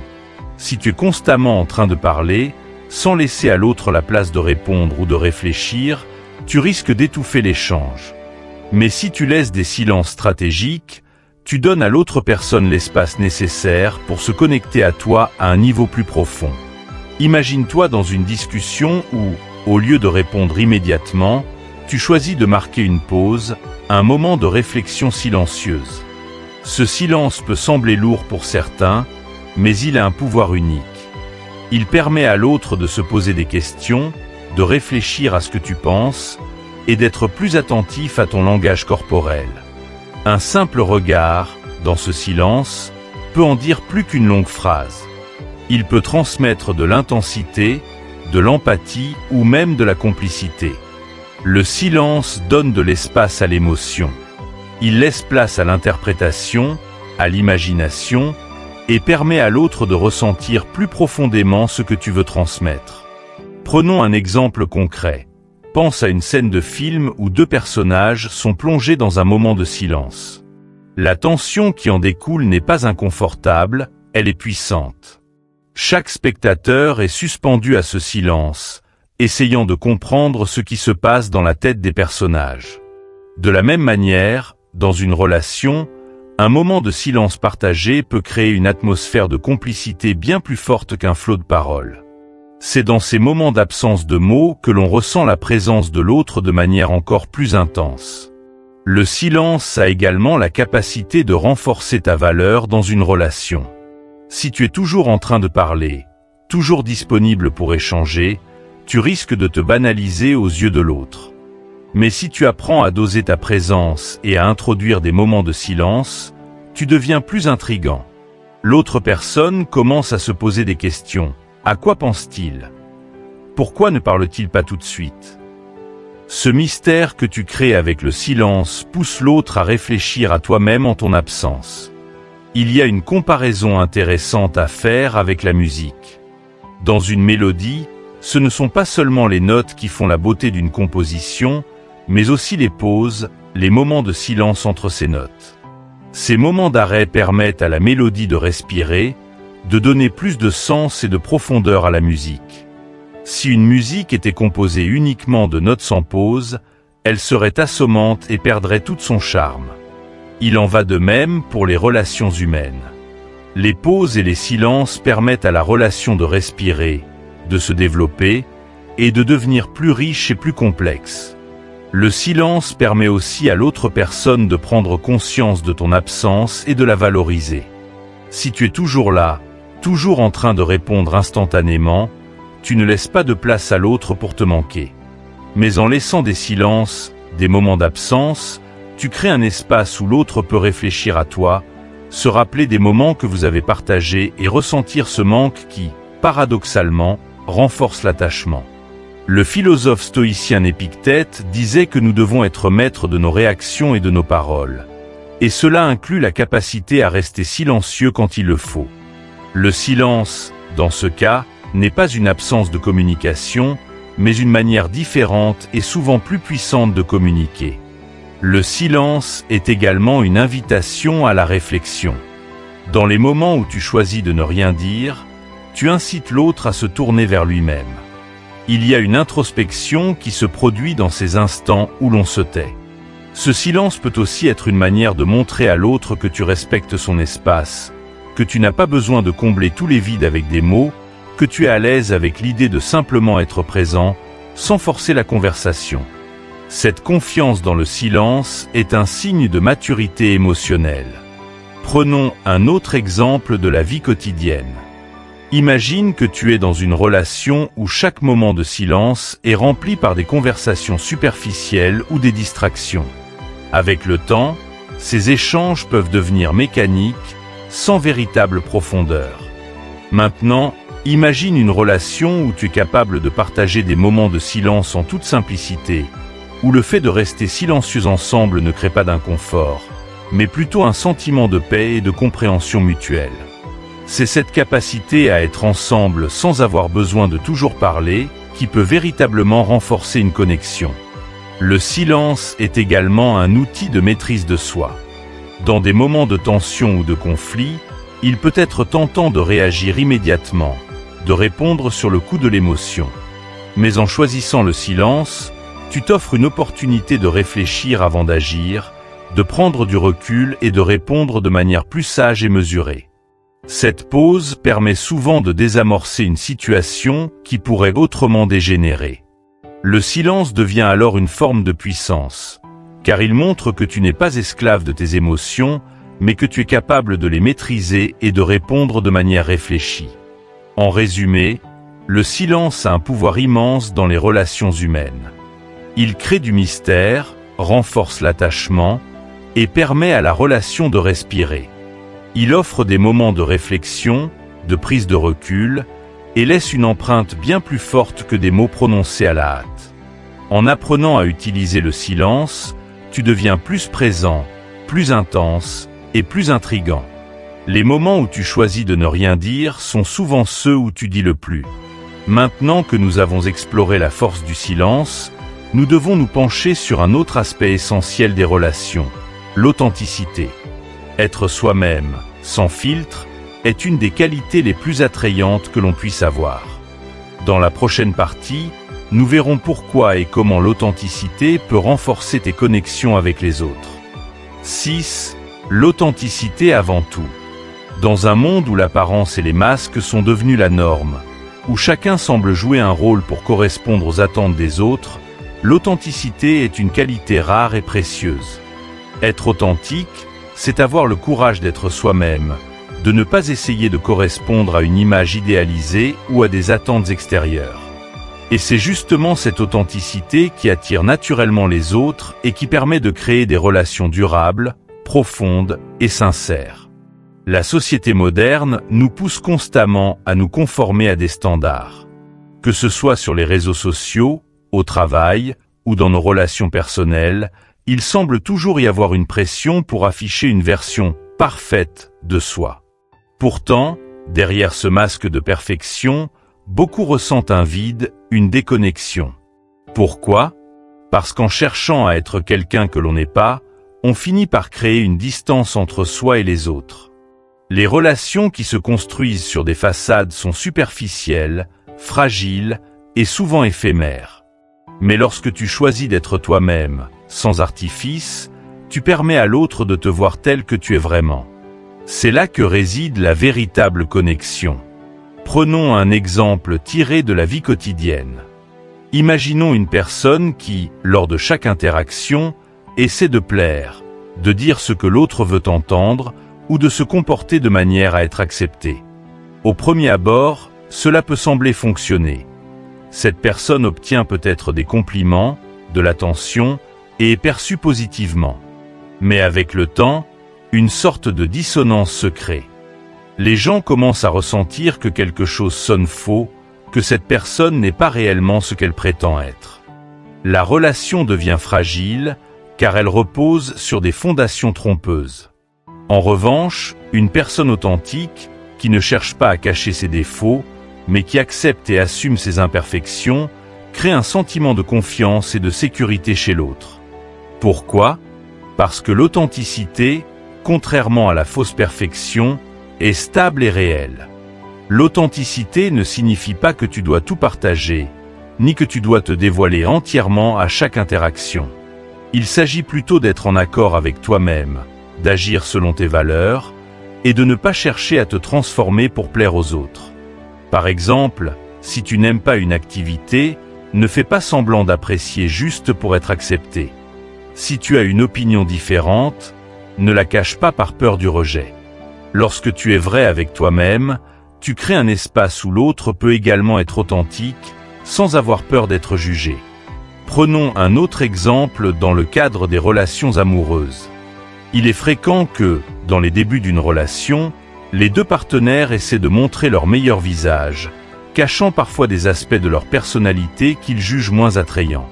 Si tu es constamment en train de parler, sans laisser à l'autre la place de répondre ou de réfléchir, tu risques d'étouffer l'échange. Mais si tu laisses des silences stratégiques, tu donnes à l'autre personne l'espace nécessaire pour se connecter à toi à un niveau plus profond. Imagine-toi dans une discussion où, au lieu de répondre immédiatement, tu choisis de marquer une pause, un moment de réflexion silencieuse. Ce silence peut sembler lourd pour certains, mais il a un pouvoir unique. Il permet à l'autre de se poser des questions, de réfléchir à ce que tu penses, et d'être plus attentif à ton langage corporel. Un simple regard, dans ce silence, peut en dire plus qu'une longue phrase. Il peut transmettre de l'intensité, de l'empathie ou même de la complicité. Le silence donne de l'espace à l'émotion. Il laisse place à l'interprétation, à l'imagination, et permet à l'autre de ressentir plus profondément ce que tu veux transmettre. Prenons un exemple concret. Pense à une scène de film où deux personnages sont plongés dans un moment de silence. La tension qui en découle n'est pas inconfortable, elle est puissante. Chaque spectateur est suspendu à ce silence, essayant de comprendre ce qui se passe dans la tête des personnages. De la même manière, dans une relation, un moment de silence partagé peut créer une atmosphère de complicité bien plus forte qu'un flot de paroles. C'est dans ces moments d'absence de mots que l'on ressent la présence de l'autre de manière encore plus intense. Le silence a également la capacité de renforcer ta valeur dans une relation. Si tu es toujours en train de parler, toujours disponible pour échanger, tu risques de te banaliser aux yeux de l'autre. Mais si tu apprends à doser ta présence et à introduire des moments de silence, tu deviens plus intriguant. L'autre personne commence à se poser des questions. À quoi pense-t-il? Pourquoi ne parle-t-il pas tout de suite? Ce mystère que tu crées avec le silence pousse l'autre à réfléchir à toi-même en ton absence. Il y a une comparaison intéressante à faire avec la musique. Dans une mélodie, ce ne sont pas seulement les notes qui font la beauté d'une composition, mais aussi les pauses, les moments de silence entre ces notes. Ces moments d'arrêt permettent à la mélodie de respirer, de donner plus de sens et de profondeur à la musique. Si une musique était composée uniquement de notes sans pause, elle serait assommante et perdrait tout son charme. Il en va de même pour les relations humaines. Les pauses et les silences permettent à la relation de respirer, de se développer et de devenir plus riche et plus complexe. Le silence permet aussi à l'autre personne de prendre conscience de ton absence et de la valoriser. Si tu es toujours là, toujours en train de répondre instantanément, tu ne laisses pas de place à l'autre pour te manquer. Mais en laissant des silences, des moments d'absence, tu crées un espace où l'autre peut réfléchir à toi, se rappeler des moments que vous avez partagés et ressentir ce manque qui, paradoxalement, renforce l'attachement. Le philosophe stoïcien Épictète disait que nous devons être maîtres de nos réactions et de nos paroles. Et cela inclut la capacité à rester silencieux quand il le faut. Le silence, dans ce cas, n'est pas une absence de communication, mais une manière différente et souvent plus puissante de communiquer. Le silence est également une invitation à la réflexion. Dans les moments où tu choisis de ne rien dire, tu incites l'autre à se tourner vers lui-même. Il y a une introspection qui se produit dans ces instants où l'on se tait. Ce silence peut aussi être une manière de montrer à l'autre que tu respectes son espace, que tu n'as pas besoin de combler tous les vides avec des mots, que tu es à l'aise avec l'idée de simplement être présent, sans forcer la conversation. Cette confiance dans le silence est un signe de maturité émotionnelle. Prenons un autre exemple de la vie quotidienne. Imagine que tu es dans une relation où chaque moment de silence est rempli par des conversations superficielles ou des distractions. Avec le temps, ces échanges peuvent devenir mécaniques, sans véritable profondeur. Maintenant, imagine une relation où tu es capable de partager des moments de silence en toute simplicité, où le fait de rester silencieux ensemble ne crée pas d'inconfort, mais plutôt un sentiment de paix et de compréhension mutuelle. C'est cette capacité à être ensemble sans avoir besoin de toujours parler qui peut véritablement renforcer une connexion. Le silence est également un outil de maîtrise de soi. Dans des moments de tension ou de conflit, il peut être tentant de réagir immédiatement, de répondre sur le coup de l'émotion. Mais en choisissant le silence, tu t'offres une opportunité de réfléchir avant d'agir, de prendre du recul et de répondre de manière plus sage et mesurée. Cette pause permet souvent de désamorcer une situation qui pourrait autrement dégénérer. Le silence devient alors une forme de puissance, car il montre que tu n'es pas esclave de tes émotions, mais que tu es capable de les maîtriser et de répondre de manière réfléchie. En résumé, le silence a un pouvoir immense dans les relations humaines. Il crée du mystère, renforce l'attachement et permet à la relation de respirer. Il offre des moments de réflexion, de prise de recul et laisse une empreinte bien plus forte que des mots prononcés à la hâte. En apprenant à utiliser le silence, tu deviens plus présent, plus intense et plus intriguant. Les moments où tu choisis de ne rien dire sont souvent ceux où tu dis le plus. Maintenant que nous avons exploré la force du silence, nous devons nous pencher sur un autre aspect essentiel des relations, l'authenticité. Être soi-même, sans filtre, est une des qualités les plus attrayantes que l'on puisse avoir. Dans la prochaine partie, nous verrons pourquoi et comment l'authenticité peut renforcer tes connexions avec les autres. 6. L'authenticité avant tout. Dans un monde où l'apparence et les masques sont devenus la norme, où chacun semble jouer un rôle pour correspondre aux attentes des autres, l'authenticité est une qualité rare et précieuse. Être authentique, c'est avoir le courage d'être soi-même, de ne pas essayer de correspondre à une image idéalisée ou à des attentes extérieures. Et c'est justement cette authenticité qui attire naturellement les autres et qui permet de créer des relations durables, profondes et sincères. La société moderne nous pousse constamment à nous conformer à des standards. Que ce soit sur les réseaux sociaux, au travail ou dans nos relations personnelles, il semble toujours y avoir une pression pour afficher une version parfaite de soi. Pourtant, derrière ce masque de perfection, beaucoup ressentent un vide, une déconnexion. Pourquoi ? Parce qu'en cherchant à être quelqu'un que l'on n'est pas, on finit par créer une distance entre soi et les autres. Les relations qui se construisent sur des façades sont superficielles, fragiles et souvent éphémères. Mais lorsque tu choisis d'être toi-même, sans artifice, tu permets à l'autre de te voir tel que tu es vraiment. C'est là que réside la véritable connexion. Prenons un exemple tiré de la vie quotidienne. Imaginons une personne qui, lors de chaque interaction, essaie de plaire, de dire ce que l'autre veut entendre ou de se comporter de manière à être accepté. Au premier abord, cela peut sembler fonctionner. Cette personne obtient peut-être des compliments, de l'attention et est perçue positivement. Mais avec le temps, une sorte de dissonance se crée. Les gens commencent à ressentir que quelque chose sonne faux, que cette personne n'est pas réellement ce qu'elle prétend être. La relation devient fragile, car elle repose sur des fondations trompeuses. En revanche, une personne authentique, qui ne cherche pas à cacher ses défauts, mais qui accepte et assume ses imperfections, crée un sentiment de confiance et de sécurité chez l'autre. Pourquoi ? Parce que l'authenticité, contrairement à la fausse perfection, est stable et réelle. L'authenticité ne signifie pas que tu dois tout partager, ni que tu dois te dévoiler entièrement à chaque interaction. Il s'agit plutôt d'être en accord avec toi-même, d'agir selon tes valeurs, et de ne pas chercher à te transformer pour plaire aux autres. Par exemple, si tu n'aimes pas une activité, ne fais pas semblant d'apprécier juste pour être accepté. Si tu as une opinion différente, ne la cache pas par peur du rejet. Lorsque tu es vrai avec toi-même, tu crées un espace où l'autre peut également être authentique, sans avoir peur d'être jugé. Prenons un autre exemple dans le cadre des relations amoureuses. Il est fréquent que, dans les débuts d'une relation, les deux partenaires essaient de montrer leur meilleur visage, cachant parfois des aspects de leur personnalité qu'ils jugent moins attrayants.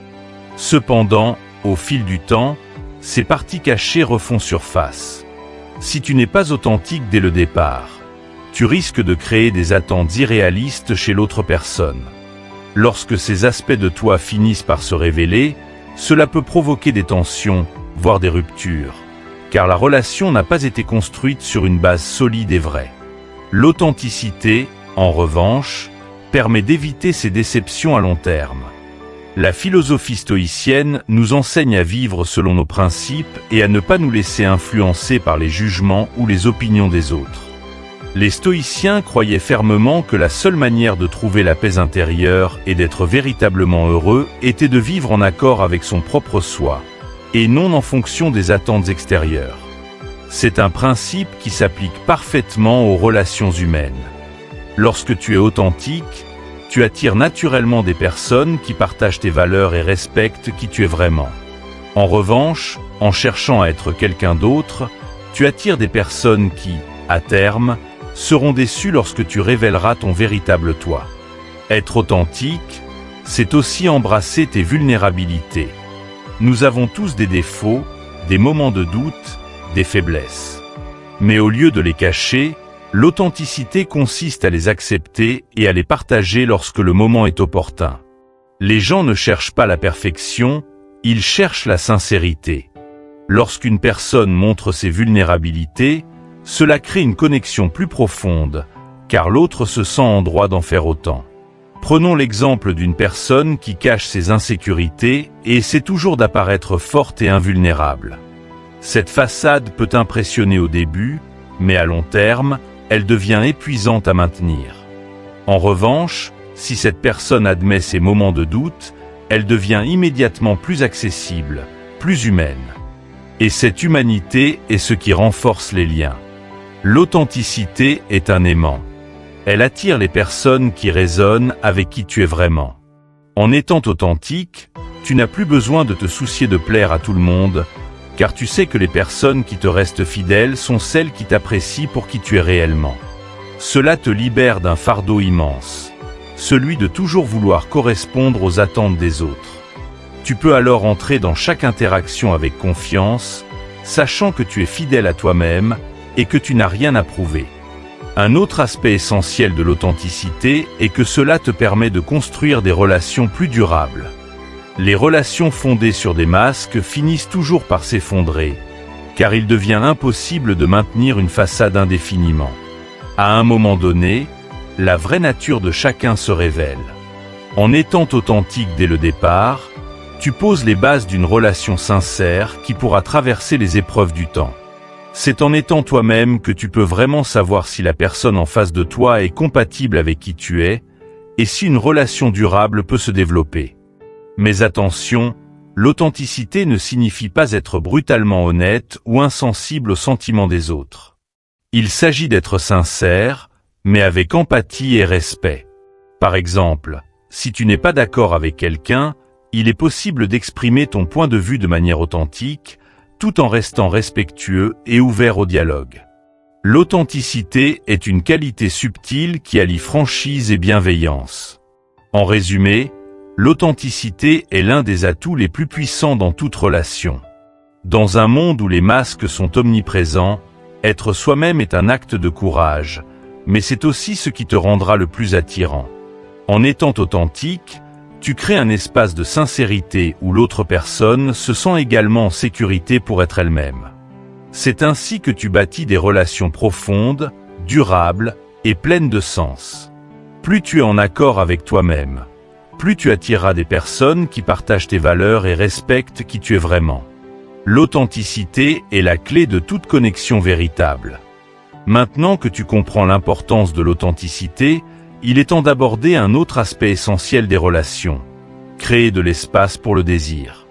Cependant, au fil du temps, ces parties cachées refont surface. Si tu n'es pas authentique dès le départ, tu risques de créer des attentes irréalistes chez l'autre personne. Lorsque ces aspects de toi finissent par se révéler, cela peut provoquer des tensions, voire des ruptures, car la relation n'a pas été construite sur une base solide et vraie. L'authenticité, en revanche, permet d'éviter ces déceptions à long terme. La philosophie stoïcienne nous enseigne à vivre selon nos principes et à ne pas nous laisser influencer par les jugements ou les opinions des autres. Les stoïciens croyaient fermement que la seule manière de trouver la paix intérieure et d'être véritablement heureux était de vivre en accord avec son propre soi, et non en fonction des attentes extérieures. C'est un principe qui s'applique parfaitement aux relations humaines. Lorsque tu es authentique, tu attires naturellement des personnes qui partagent tes valeurs et respectent qui tu es vraiment. En revanche, en cherchant à être quelqu'un d'autre, tu attires des personnes qui, à terme, seront déçues lorsque tu révéleras ton véritable toi. Être authentique, c'est aussi embrasser tes vulnérabilités. Nous avons tous des défauts, des moments de doute, des faiblesses. Mais au lieu de les cacher, l'authenticité consiste à les accepter et à les partager lorsque le moment est opportun. Les gens ne cherchent pas la perfection, ils cherchent la sincérité. Lorsqu'une personne montre ses vulnérabilités, cela crée une connexion plus profonde, car l'autre se sent en droit d'en faire autant. Prenons l'exemple d'une personne qui cache ses insécurités et essaie toujours d'apparaître forte et invulnérable. Cette façade peut impressionner au début, mais à long terme, elle devient épuisante à maintenir. En revanche, si cette personne admet ses moments de doute, elle devient immédiatement plus accessible, plus humaine. Et cette humanité est ce qui renforce les liens. L'authenticité est un aimant. Elle attire les personnes qui résonnent avec qui tu es vraiment. En étant authentique, tu n'as plus besoin de te soucier de plaire à tout le monde, car tu sais que les personnes qui te restent fidèles sont celles qui t'apprécient pour qui tu es réellement. Cela te libère d'un fardeau immense, celui de toujours vouloir correspondre aux attentes des autres. Tu peux alors entrer dans chaque interaction avec confiance, sachant que tu es fidèle à toi-même et que tu n'as rien à prouver. Un autre aspect essentiel de l'authenticité est que cela te permet de construire des relations plus durables. Les relations fondées sur des masques finissent toujours par s'effondrer, car il devient impossible de maintenir une façade indéfiniment. À un moment donné, la vraie nature de chacun se révèle. En étant authentique dès le départ, tu poses les bases d'une relation sincère qui pourra traverser les épreuves du temps. C'est en étant toi-même que tu peux vraiment savoir si la personne en face de toi est compatible avec qui tu es, et si une relation durable peut se développer. Mais attention, l'authenticité ne signifie pas être brutalement honnête ou insensible aux sentiments des autres. Il s'agit d'être sincère, mais avec empathie et respect. Par exemple, si tu n'es pas d'accord avec quelqu'un, il est possible d'exprimer ton point de vue de manière authentique, tout en restant respectueux et ouvert au dialogue. L'authenticité est une qualité subtile qui allie franchise et bienveillance. En résumé, l'authenticité est l'un des atouts les plus puissants dans toute relation. Dans un monde où les masques sont omniprésents, être soi-même est un acte de courage, mais c'est aussi ce qui te rendra le plus attirant. En étant authentique, tu crées un espace de sincérité où l'autre personne se sent également en sécurité pour être elle-même. C'est ainsi que tu bâtis des relations profondes, durables et pleines de sens. Plus tu es en accord avec toi-même, plus tu attireras des personnes qui partagent tes valeurs et respectent qui tu es vraiment. L'authenticité est la clé de toute connexion véritable. Maintenant que tu comprends l'importance de l'authenticité, il est temps d'aborder un autre aspect essentiel des relations, créer de l'espace pour le désir.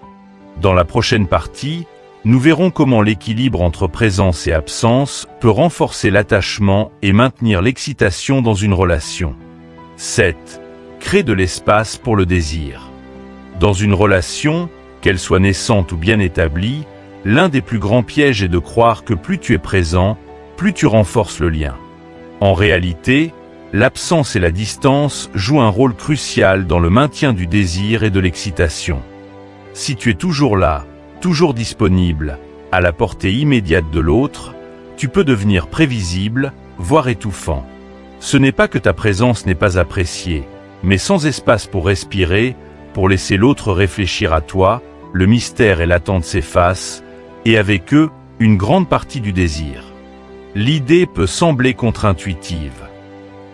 Dans la prochaine partie, nous verrons comment l'équilibre entre présence et absence peut renforcer l'attachement et maintenir l'excitation dans une relation. 7. Crée de l'espace pour le désir. Dans une relation, qu'elle soit naissante ou bien établie, l'un des plus grands pièges est de croire que plus tu es présent, plus tu renforces le lien. En réalité, l'absence et la distance jouent un rôle crucial dans le maintien du désir et de l'excitation. Si tu es toujours là, toujours disponible, à la portée immédiate de l'autre, tu peux devenir prévisible, voire étouffant. Ce n'est pas que ta présence n'est pas appréciée, mais sans espace pour respirer, pour laisser l'autre réfléchir à toi, le mystère et l'attente s'effacent, et avec eux, une grande partie du désir. L'idée peut sembler contre-intuitive.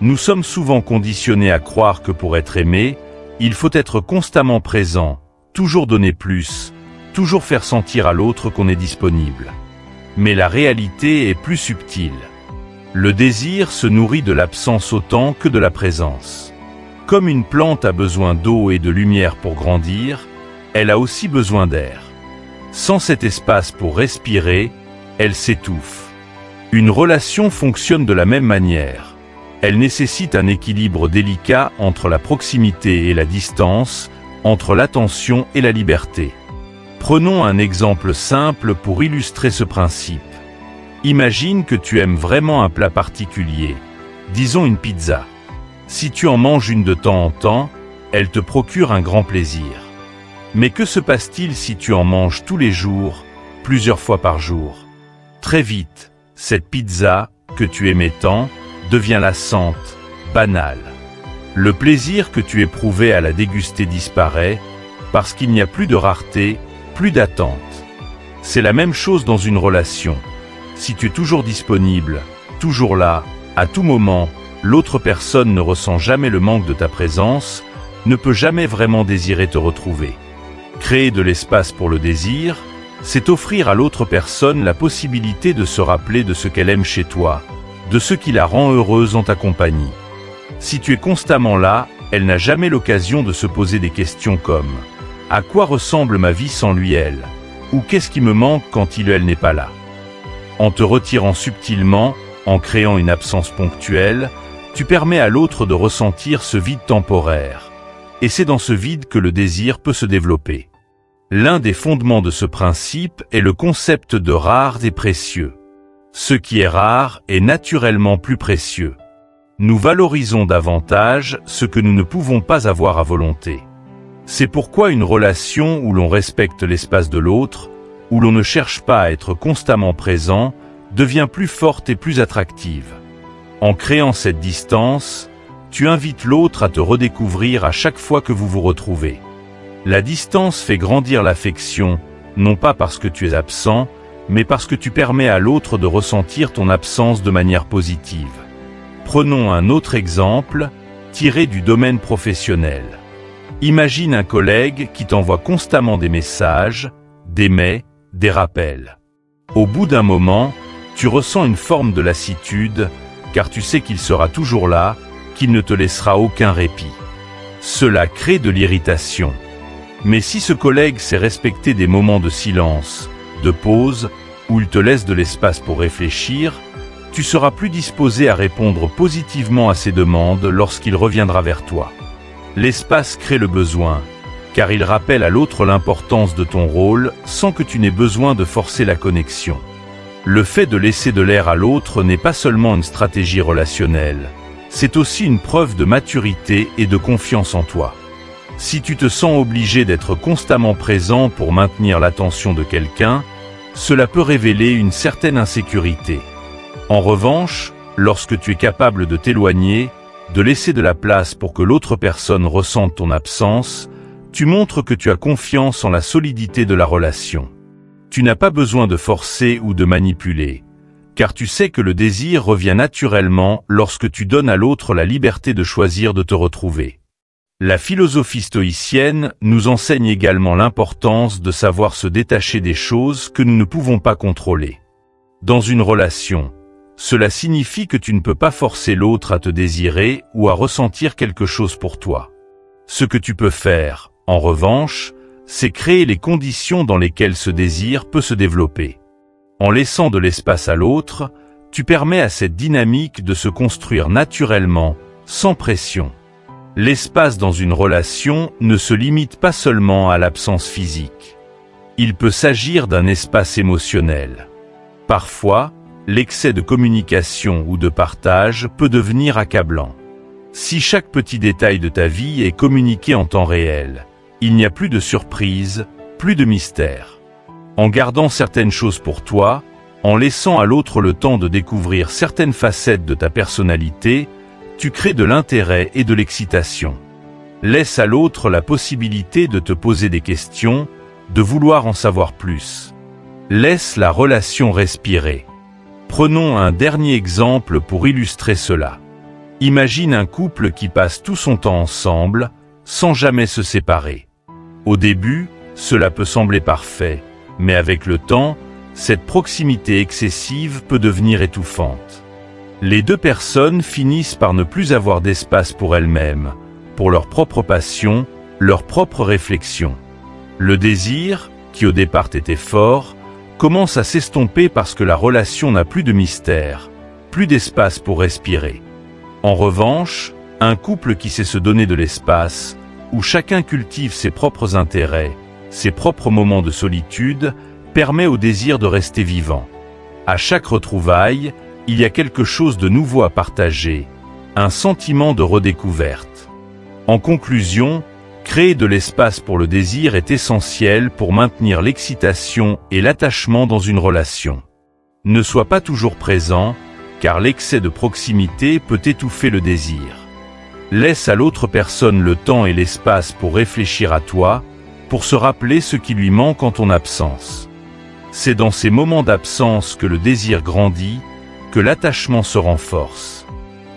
Nous sommes souvent conditionnés à croire que pour être aimé, il faut être constamment présent, toujours donner plus, toujours faire sentir à l'autre qu'on est disponible. Mais la réalité est plus subtile. Le désir se nourrit de l'absence autant que de la présence. Comme une plante a besoin d'eau et de lumière pour grandir, elle a aussi besoin d'air. Sans cet espace pour respirer, elle s'étouffe. Une relation fonctionne de la même manière. Elle nécessite un équilibre délicat entre la proximité et la distance, entre l'attention et la liberté. Prenons un exemple simple pour illustrer ce principe. Imagine que tu aimes vraiment un plat particulier, disons une pizza. Si tu en manges une de temps en temps, elle te procure un grand plaisir. Mais que se passe-t-il si tu en manges tous les jours, plusieurs fois par jour? Très vite, cette pizza, que tu aimais tant, devient lassante, banale. Le plaisir que tu éprouvais à la déguster disparaît, parce qu'il n'y a plus de rareté, plus d'attente. C'est la même chose dans une relation. Si tu es toujours disponible, toujours là, à tout moment, l'autre personne ne ressent jamais le manque de ta présence, ne peut jamais vraiment désirer te retrouver. Créer de l'espace pour le désir, c'est offrir à l'autre personne la possibilité de se rappeler de ce qu'elle aime chez toi, de ce qui la rend heureuse en ta compagnie. Si tu es constamment là, elle n'a jamais l'occasion de se poser des questions comme « À quoi ressemble ma vie sans lui, elle ?» ou « Qu'est-ce qui me manque quand il ou elle n'est pas là ?» En te retirant subtilement, en créant une absence ponctuelle, tu permets à l'autre de ressentir ce vide temporaire. Et c'est dans ce vide que le désir peut se développer. L'un des fondements de ce principe est le concept de rare et précieux. Ce qui est rare est naturellement plus précieux. Nous valorisons davantage ce que nous ne pouvons pas avoir à volonté. C'est pourquoi une relation où l'on respecte l'espace de l'autre, où l'on ne cherche pas à être constamment présent, devient plus forte et plus attractive. En créant cette distance, tu invites l'autre à te redécouvrir à chaque fois que vous vous retrouvez. La distance fait grandir l'affection, non pas parce que tu es absent, mais parce que tu permets à l'autre de ressentir ton absence de manière positive. Prenons un autre exemple, tiré du domaine professionnel. Imagine un collègue qui t'envoie constamment des messages, des mails, des rappels. Au bout d'un moment, tu ressens une forme de lassitude, car tu sais qu'il sera toujours là, qu'il ne te laissera aucun répit. Cela crée de l'irritation. Mais si ce collègue sait respecter des moments de silence, de pause, où il te laisse de l'espace pour réfléchir, tu seras plus disposé à répondre positivement à ses demandes lorsqu'il reviendra vers toi. L'espace crée le besoin, car il rappelle à l'autre l'importance de ton rôle sans que tu n'aies besoin de forcer la connexion. Le fait de laisser de l'air à l'autre n'est pas seulement une stratégie relationnelle, c'est aussi une preuve de maturité et de confiance en toi. Si tu te sens obligé d'être constamment présent pour maintenir l'attention de quelqu'un, cela peut révéler une certaine insécurité. En revanche, lorsque tu es capable de t'éloigner, de laisser de la place pour que l'autre personne ressente ton absence, tu montres que tu as confiance en la solidité de la relation. Tu n'as pas besoin de forcer ou de manipuler, car tu sais que le désir revient naturellement lorsque tu donnes à l'autre la liberté de choisir de te retrouver. La philosophie stoïcienne nous enseigne également l'importance de savoir se détacher des choses que nous ne pouvons pas contrôler. Dans une relation, cela signifie que tu ne peux pas forcer l'autre à te désirer ou à ressentir quelque chose pour toi. Ce que tu peux faire, en revanche, c'est créer les conditions dans lesquelles ce désir peut se développer. En laissant de l'espace à l'autre, tu permets à cette dynamique de se construire naturellement, sans pression. L'espace dans une relation ne se limite pas seulement à l'absence physique. Il peut s'agir d'un espace émotionnel. Parfois, l'excès de communication ou de partage peut devenir accablant. Si chaque petit détail de ta vie est communiqué en temps réel, il n'y a plus de surprise, plus de mystère. En gardant certaines choses pour toi, en laissant à l'autre le temps de découvrir certaines facettes de ta personnalité, tu crées de l'intérêt et de l'excitation. Laisse à l'autre la possibilité de te poser des questions, de vouloir en savoir plus. Laisse la relation respirer. Prenons un dernier exemple pour illustrer cela. Imagine un couple qui passe tout son temps ensemble, sans jamais se séparer. Au début, cela peut sembler parfait, mais avec le temps, cette proximité excessive peut devenir étouffante. Les deux personnes finissent par ne plus avoir d'espace pour elles-mêmes, pour leur propre passion, leur propre réflexion. Le désir, qui au départ était fort, commence à s'estomper parce que la relation n'a plus de mystère, plus d'espace pour respirer. En revanche, un couple qui sait se donner de l'espace, où chacun cultive ses propres intérêts, ses propres moments de solitude, permet au désir de rester vivant. À chaque retrouvaille, il y a quelque chose de nouveau à partager, un sentiment de redécouverte. En conclusion, créer de l'espace pour le désir est essentiel pour maintenir l'excitation et l'attachement dans une relation. Ne sois pas toujours présent, car l'excès de proximité peut étouffer le désir. Laisse à l'autre personne le temps et l'espace pour réfléchir à toi, pour se rappeler ce qui lui manque en ton absence. C'est dans ces moments d'absence que le désir grandit, que l'attachement se renforce.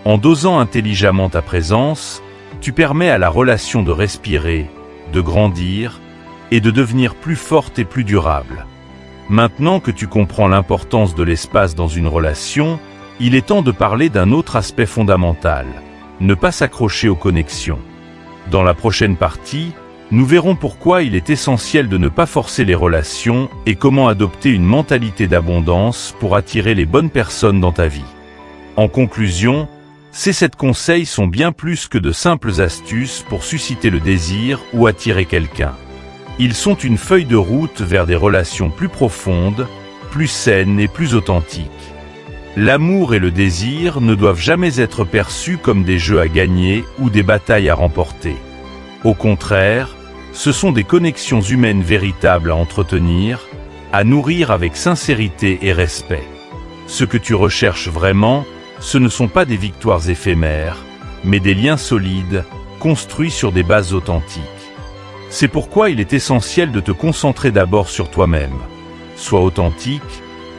En dosant intelligemment ta présence, tu permets à la relation de respirer, de grandir et de devenir plus forte et plus durable. Maintenant que tu comprends l'importance de l'espace dans une relation, il est temps de parler d'un autre aspect fondamental, ne pas s'accrocher aux connexions. Dans la prochaine partie, nous verrons pourquoi il est essentiel de ne pas forcer les relations et comment adopter une mentalité d'abondance pour attirer les bonnes personnes dans ta vie. En conclusion, ces 7 conseils sont bien plus que de simples astuces pour susciter le désir ou attirer quelqu'un. Ils sont une feuille de route vers des relations plus profondes, plus saines et plus authentiques. L'amour et le désir ne doivent jamais être perçus comme des jeux à gagner ou des batailles à remporter. Au contraire, ce sont des connexions humaines véritables à entretenir, à nourrir avec sincérité et respect. Ce que tu recherches vraiment, ce ne sont pas des victoires éphémères, mais des liens solides, construits sur des bases authentiques. C'est pourquoi il est essentiel de te concentrer d'abord sur toi-même. Sois authentique,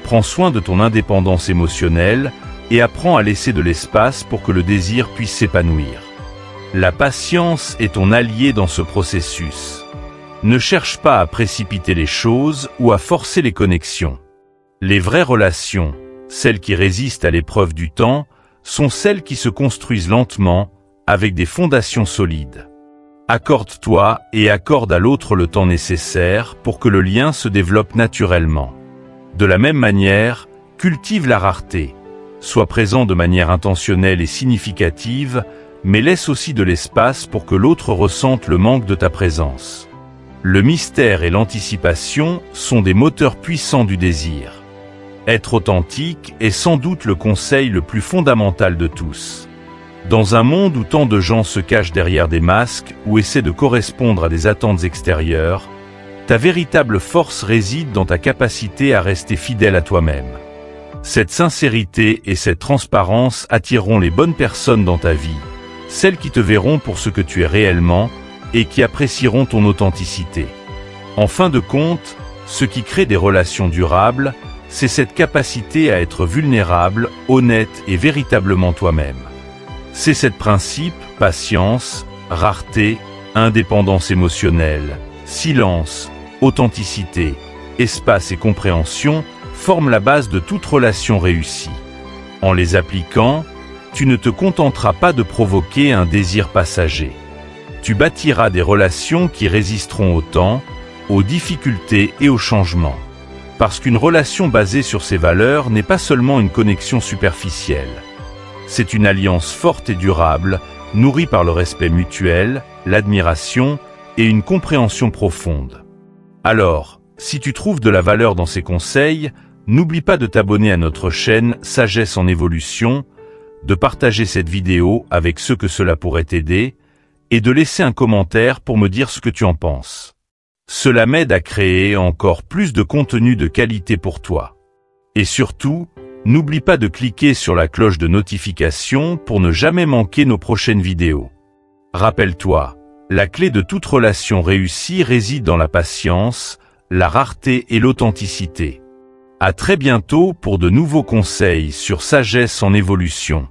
prends soin de ton indépendance émotionnelle et apprends à laisser de l'espace pour que le désir puisse s'épanouir. La patience est ton allié dans ce processus. Ne cherche pas à précipiter les choses ou à forcer les connexions. Les vraies relations, celles qui résistent à l'épreuve du temps, sont celles qui se construisent lentement, avec des fondations solides. Accorde-toi et accorde à l'autre le temps nécessaire pour que le lien se développe naturellement. De la même manière, cultive la rareté. Sois présent de manière intentionnelle et significative, mais laisse aussi de l'espace pour que l'autre ressente le manque de ta présence. Le mystère et l'anticipation sont des moteurs puissants du désir. Être authentique est sans doute le conseil le plus fondamental de tous. Dans un monde où tant de gens se cachent derrière des masques ou essaient de correspondre à des attentes extérieures, ta véritable force réside dans ta capacité à rester fidèle à toi-même. Cette sincérité et cette transparence attireront les bonnes personnes dans ta vie, celles qui te verront pour ce que tu es réellement et qui apprécieront ton authenticité. En fin de compte, ce qui crée des relations durables, c'est cette capacité à être vulnérable, honnête et véritablement toi-même. C'est ce principe, patience, rareté, indépendance émotionnelle, silence, authenticité, espace et compréhension forment la base de toute relation réussie. En les appliquant, tu ne te contenteras pas de provoquer un désir passager. Tu bâtiras des relations qui résisteront au temps, aux difficultés et aux changements. Parce qu'une relation basée sur ces valeurs n'est pas seulement une connexion superficielle. C'est une alliance forte et durable, nourrie par le respect mutuel, l'admiration et une compréhension profonde. Alors, si tu trouves de la valeur dans ces conseils, n'oublie pas de t'abonner à notre chaîne Sagesse en évolution, de partager cette vidéo avec ceux que cela pourrait aider, et de laisser un commentaire pour me dire ce que tu en penses. Cela m'aide à créer encore plus de contenu de qualité pour toi. Et surtout, n'oublie pas de cliquer sur la cloche de notification pour ne jamais manquer nos prochaines vidéos. Rappelle-toi, la clé de toute relation réussie réside dans la patience, la rareté et l'authenticité. À très bientôt pour de nouveaux conseils sur Sagesse en évolution.